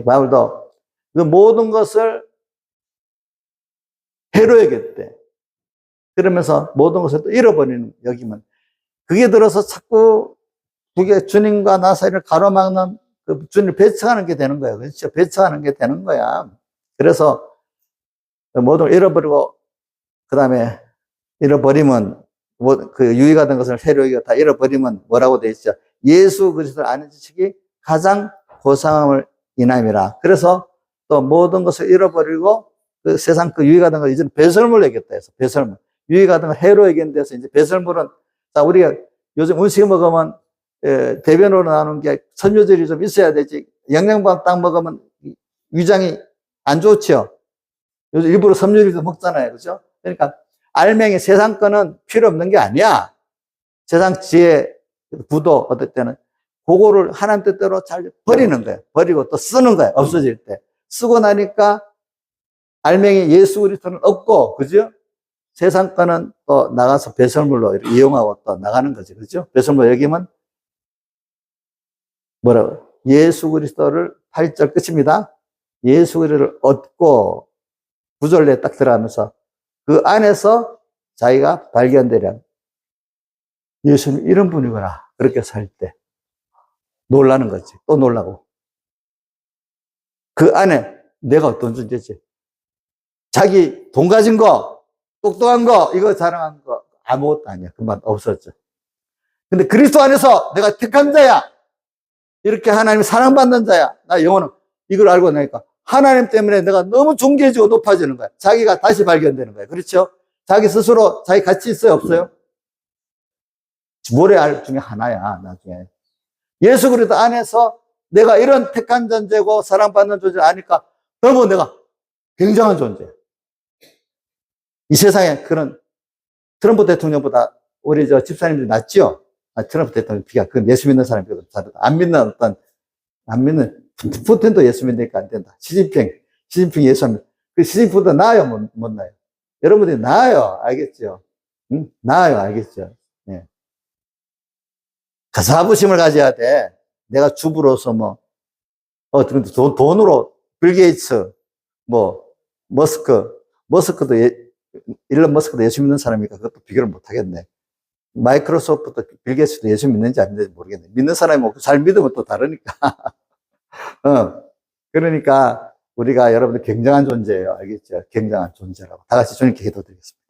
바울도 그 모든 것을 해로 여겼대. 그러면서 모든 것을 또 잃어버리는 여기면 그게 들어서 자꾸 그게 주님과 나 사이를 가로막는 그 주님을 배척하는 게 되는 거야. 그렇죠? 배척하는 게 되는 거야. 그래서 모든 걸 잃어버리고 그 다음에 잃어버리면 그 유익하던 것을 해로 여기고 다 잃어버리면 뭐라고 돼 있죠? 예수 그리스도를 아는 지식이 가장 고상함을 인함이라. 그래서 또 모든 것을 잃어버리고 그 세상 그 유익하던 걸 이제는 배설물 여겼다 해서 배설물. 유익하던 걸 해로 여긴 데서 이제 배설물은 자 우리가 요즘 음식 먹으면 대변으로 나오는 게 섬유질이 좀 있어야 되지. 영양밥 딱 먹으면 위장이 안 좋죠. 요즘 일부러 섬유질도 먹잖아요. 그죠? 그러니까 알맹이 세상 거는 필요 없는 게 아니야. 세상 지혜, 부도 어떨 때는 그거를 하나님 뜻대로 잘 버리는 거예요. 버리고 또 쓰는 거예요. 없어질 때. 쓰고 나니까 알맹이 예수 그리스도는 없고, 그죠? 세상 거는 또 나가서 배설물로 이용하고 또 나가는 거지. 그죠? 배설물 여기면 뭐라고? 예수 그리스도를 8절 끝입니다. 예수 그리스도를 얻고 9절에 딱 들어가면서 그 안에서 자기가 발견되려 예수는 이런 분이구나. 그렇게 살 때 놀라는 거지. 또 놀라고. 그 안에 내가 어떤 존재지? 자기 돈 가진 거, 똑똑한 거, 이거 자랑한 거 아무것도 아니야. 그만 없었죠. 근데 그리스도 안에서 내가 택한 자야. 이렇게 하나님이 사랑받는 자야. 나 영혼은 이걸 알고 나니까 하나님 때문에 내가 너무 존귀해지고 높아지는 거야. 자기가 다시 발견되는 거야. 그렇죠? 자기 스스로 자기 가치 있어요? 없어요? 모래알 중에 하나야, 나중에. 예수 그리스도 안에서 내가 이런 택한 존재고 사랑받는 존재를 아니까 너무 내가 굉장한 존재야. 이 세상에 그런 트럼프 대통령보다 우리 저 집사님들이 낫죠? 트럼프 대통령 비가 그 예수 믿는 사람이 안 믿는 안 믿는 푸틴도 예수 믿으니까 안 된다. 시진핑 예수 안 믿. 그 시진핑보다 나아요, 못 나아요? 여러분들이 나아요, 알겠죠? 응? 나아요, 알겠죠? 예. 자부심을 가져야 돼. 내가 주부로서 돈으로 빌 게이츠, 머스크도 일론 머스크도 예수 믿는 사람이니까 그것도 비교를 못 하겠네. 마이크로소프트 빌 게이츠도 예수 믿는지 안 믿는지 모르겠네. 믿는 사람이 없고 잘 믿으면 또 다르니까. 그러니까 우리가 여러분들 굉장한 존재예요. 알겠죠? 굉장한 존재라고. 다 같이 주님께 기도드리겠습니다.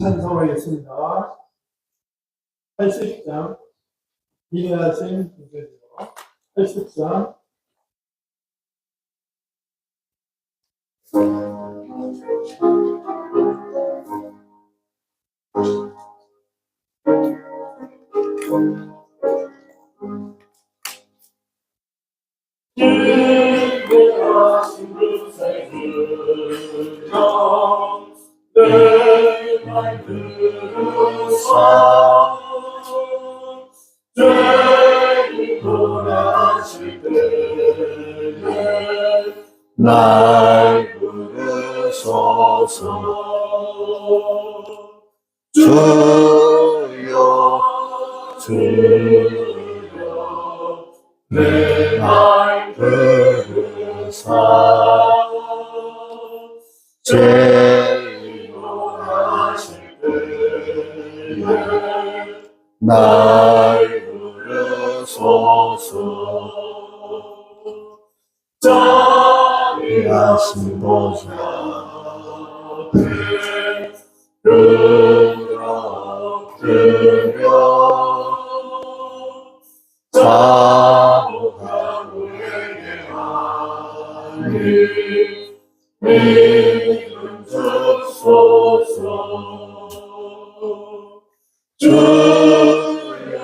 찬송하겠습니다. 80장 일어나신 주제죠. 80장 일어나신 그새 그정 내말 들으사 죄인 돌아실 때에 날 부르소서. 주여 내 말 부르사. 죄인 돌아실 때에 날 부르소서. 자비하신 보좌 앞에 엎드려 사모하고 회개하니 믿음 주소서. 주여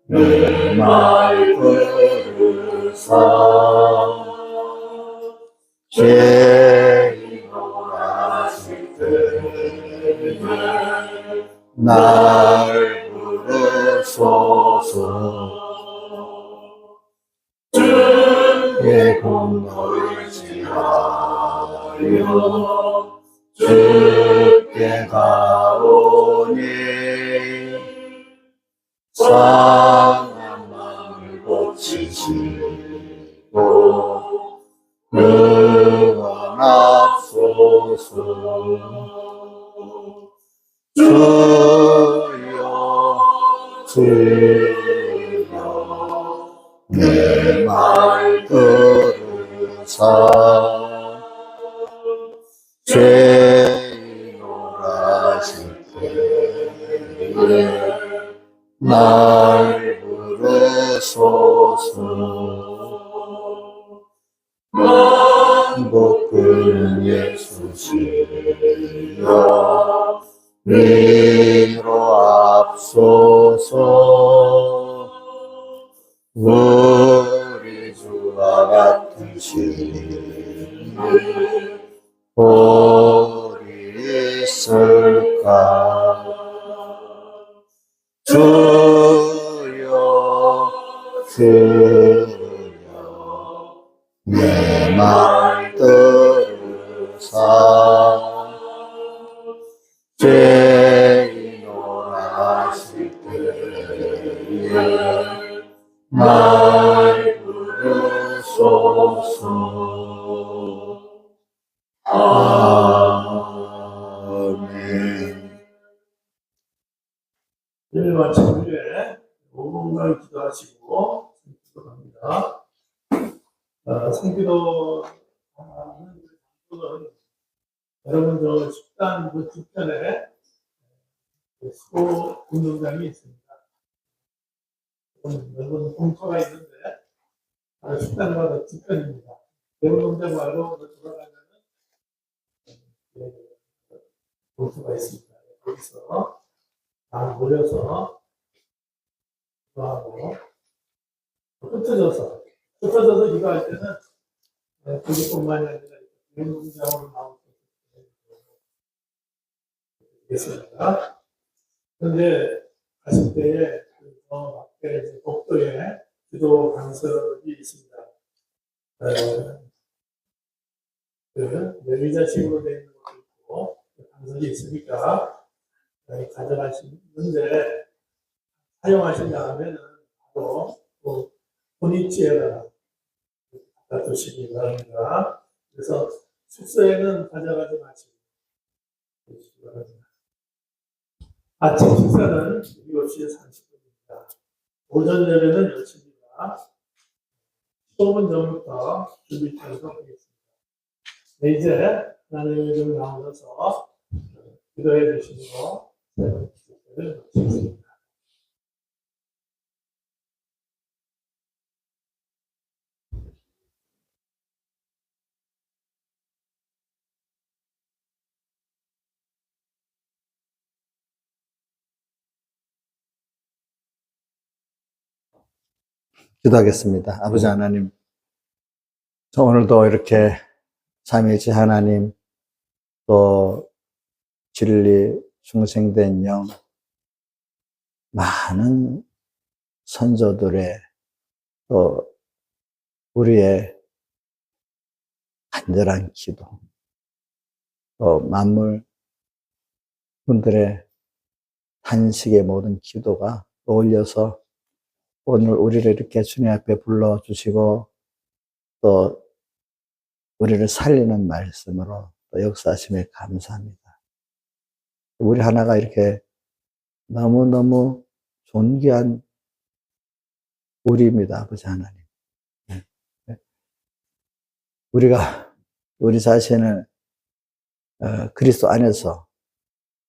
내 말 들으사. 죄인 돌아실 때에 날 부르소서. 주의 공로를 지하여 주께 가오니 상한 마음을 고치시고 구원하소서. 주여 내 말 들으사. 죄인 돌아실 때에 날 부르소서. 만복은 예수시여 위로 앞소서. 우리 주와 같은 신이 어디 있을까. 주여 내 말 들으사. 주옵소서. 아멘. 예배 마친 후에 5분간 기도하시고 기도합니다. 성기도 하는 분은 여러분 저 식당 그 뒤편에 수도 운동장이 있습니다. 넓은 공터가 있는데 식당마다 뒤편입니다. 운동장 말로 돌아가면은 공터가 있습니다. 거기서 다 모여서 기도하고 흩어져서 기도할 때는 거기뿐만이 아니라 운동장으로 나오고 있습니다. 그런데 가실 때에 밖에 복도에 기도 방석이 있습니다. 의자식으로 되어 있는 것도 있고 방석이 있으니까 가져가시는데 사용하신 다음에는 바로 보니치에다가 갖다 두시기 바랍니다. 그래서 숙소에는 가져가지 마시고 두시기 바랍니다. 아침 식사는 7시 30분입니다. 오전 예배는 10시입니다. 15분 전부터 준비 작성하겠습니다. 이제 하나님의 좀 나오셔서 기도해 주시고 기도를 마치겠습니다. 기도하겠습니다. 아버지 하나님, 오늘도 이렇게 삼위일체 하나님, 또 진리 중생된 영, 많은 선조들의 또 우리의 간절한 기도, 또 만물 분들의 탄식의 모든 기도가 어울려서 오늘 우리를 이렇게 주님 앞에 불러주시고 또 우리를 살리는 말씀으로 또 역사하심에 감사합니다. 우리 하나가 이렇게 너무너무 존귀한 우리입니다. 아버지 하나님. 우리가 우리 자신을 그리스도 안에서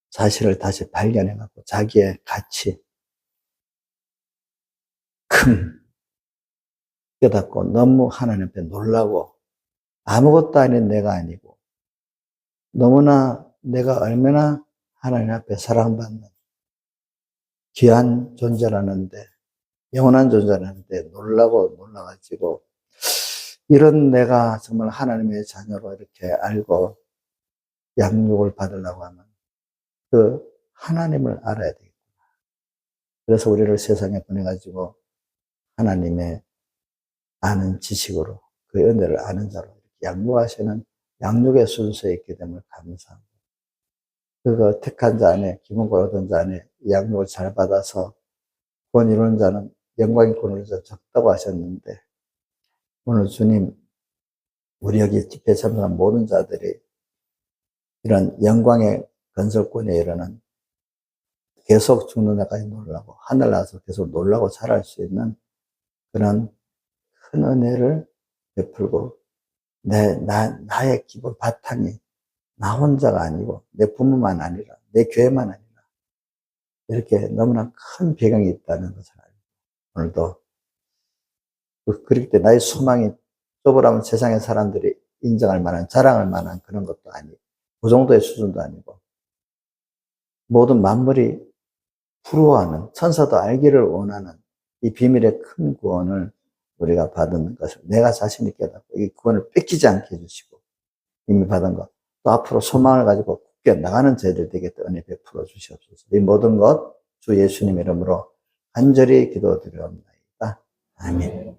자신을 다시 발견해갖고 자기의 가치 큰 깨닫고 너무 하나님 앞에 놀라고 아무것도 아닌 내가 아니고 너무나 내가 얼마나 하나님 앞에 사랑받는 귀한 존재라는데 영원한 존재라는데 놀라가지고 이런 내가 정말 하나님의 자녀로 이렇게 알고 양육을 받으려고 하면 그 하나님을 알아야 되겠구나. 그래서 우리를 세상에 보내가지고 하나님의 아는 지식으로 그 은혜를 아는 자로 양육하시는 양육의 순서에 있게 됨을 감사합니다. 그거 택한 자 안에 기본권 얻은 자 안에 양육을 잘 받아서 구원 이루는 자는 영광의 권을 적다고 하셨는데 오늘 주님 우리 여기 집회 참석한 모든 자들이 이런 영광의 건설권에 이르는 계속 죽는 데까지 놀라고 하늘 나서 계속 놀라고 자랄 수 있는 그런 큰 은혜를 베풀고 나의 기본 바탕이 나 혼자가 아니고 내 부모만 아니라 내 교회만 아니라 이렇게 너무나 큰 배경이 있다는 것을 알고 오늘도 그렇기 때문에 나의 소망이 좁으라면 세상의 사람들이 인정할 만한 자랑할 만한 그런 것도 아니고 그 정도의 수준도 아니고 모든 만물이 부러워하는 천사도 알기를 원하는 이 비밀의 큰 구원을 우리가 받은 것을 내가 자신이 깨닫고 이 구원을 뺏기지 않게 해주시고 이미 받은 것 또 앞으로 소망을 가지고 굳게 나가는 저희들 되게 은혜 베풀어 주시옵소서. 이 모든 것 주 예수님 이름으로 간절히 기도드리옵나이다. 아멘.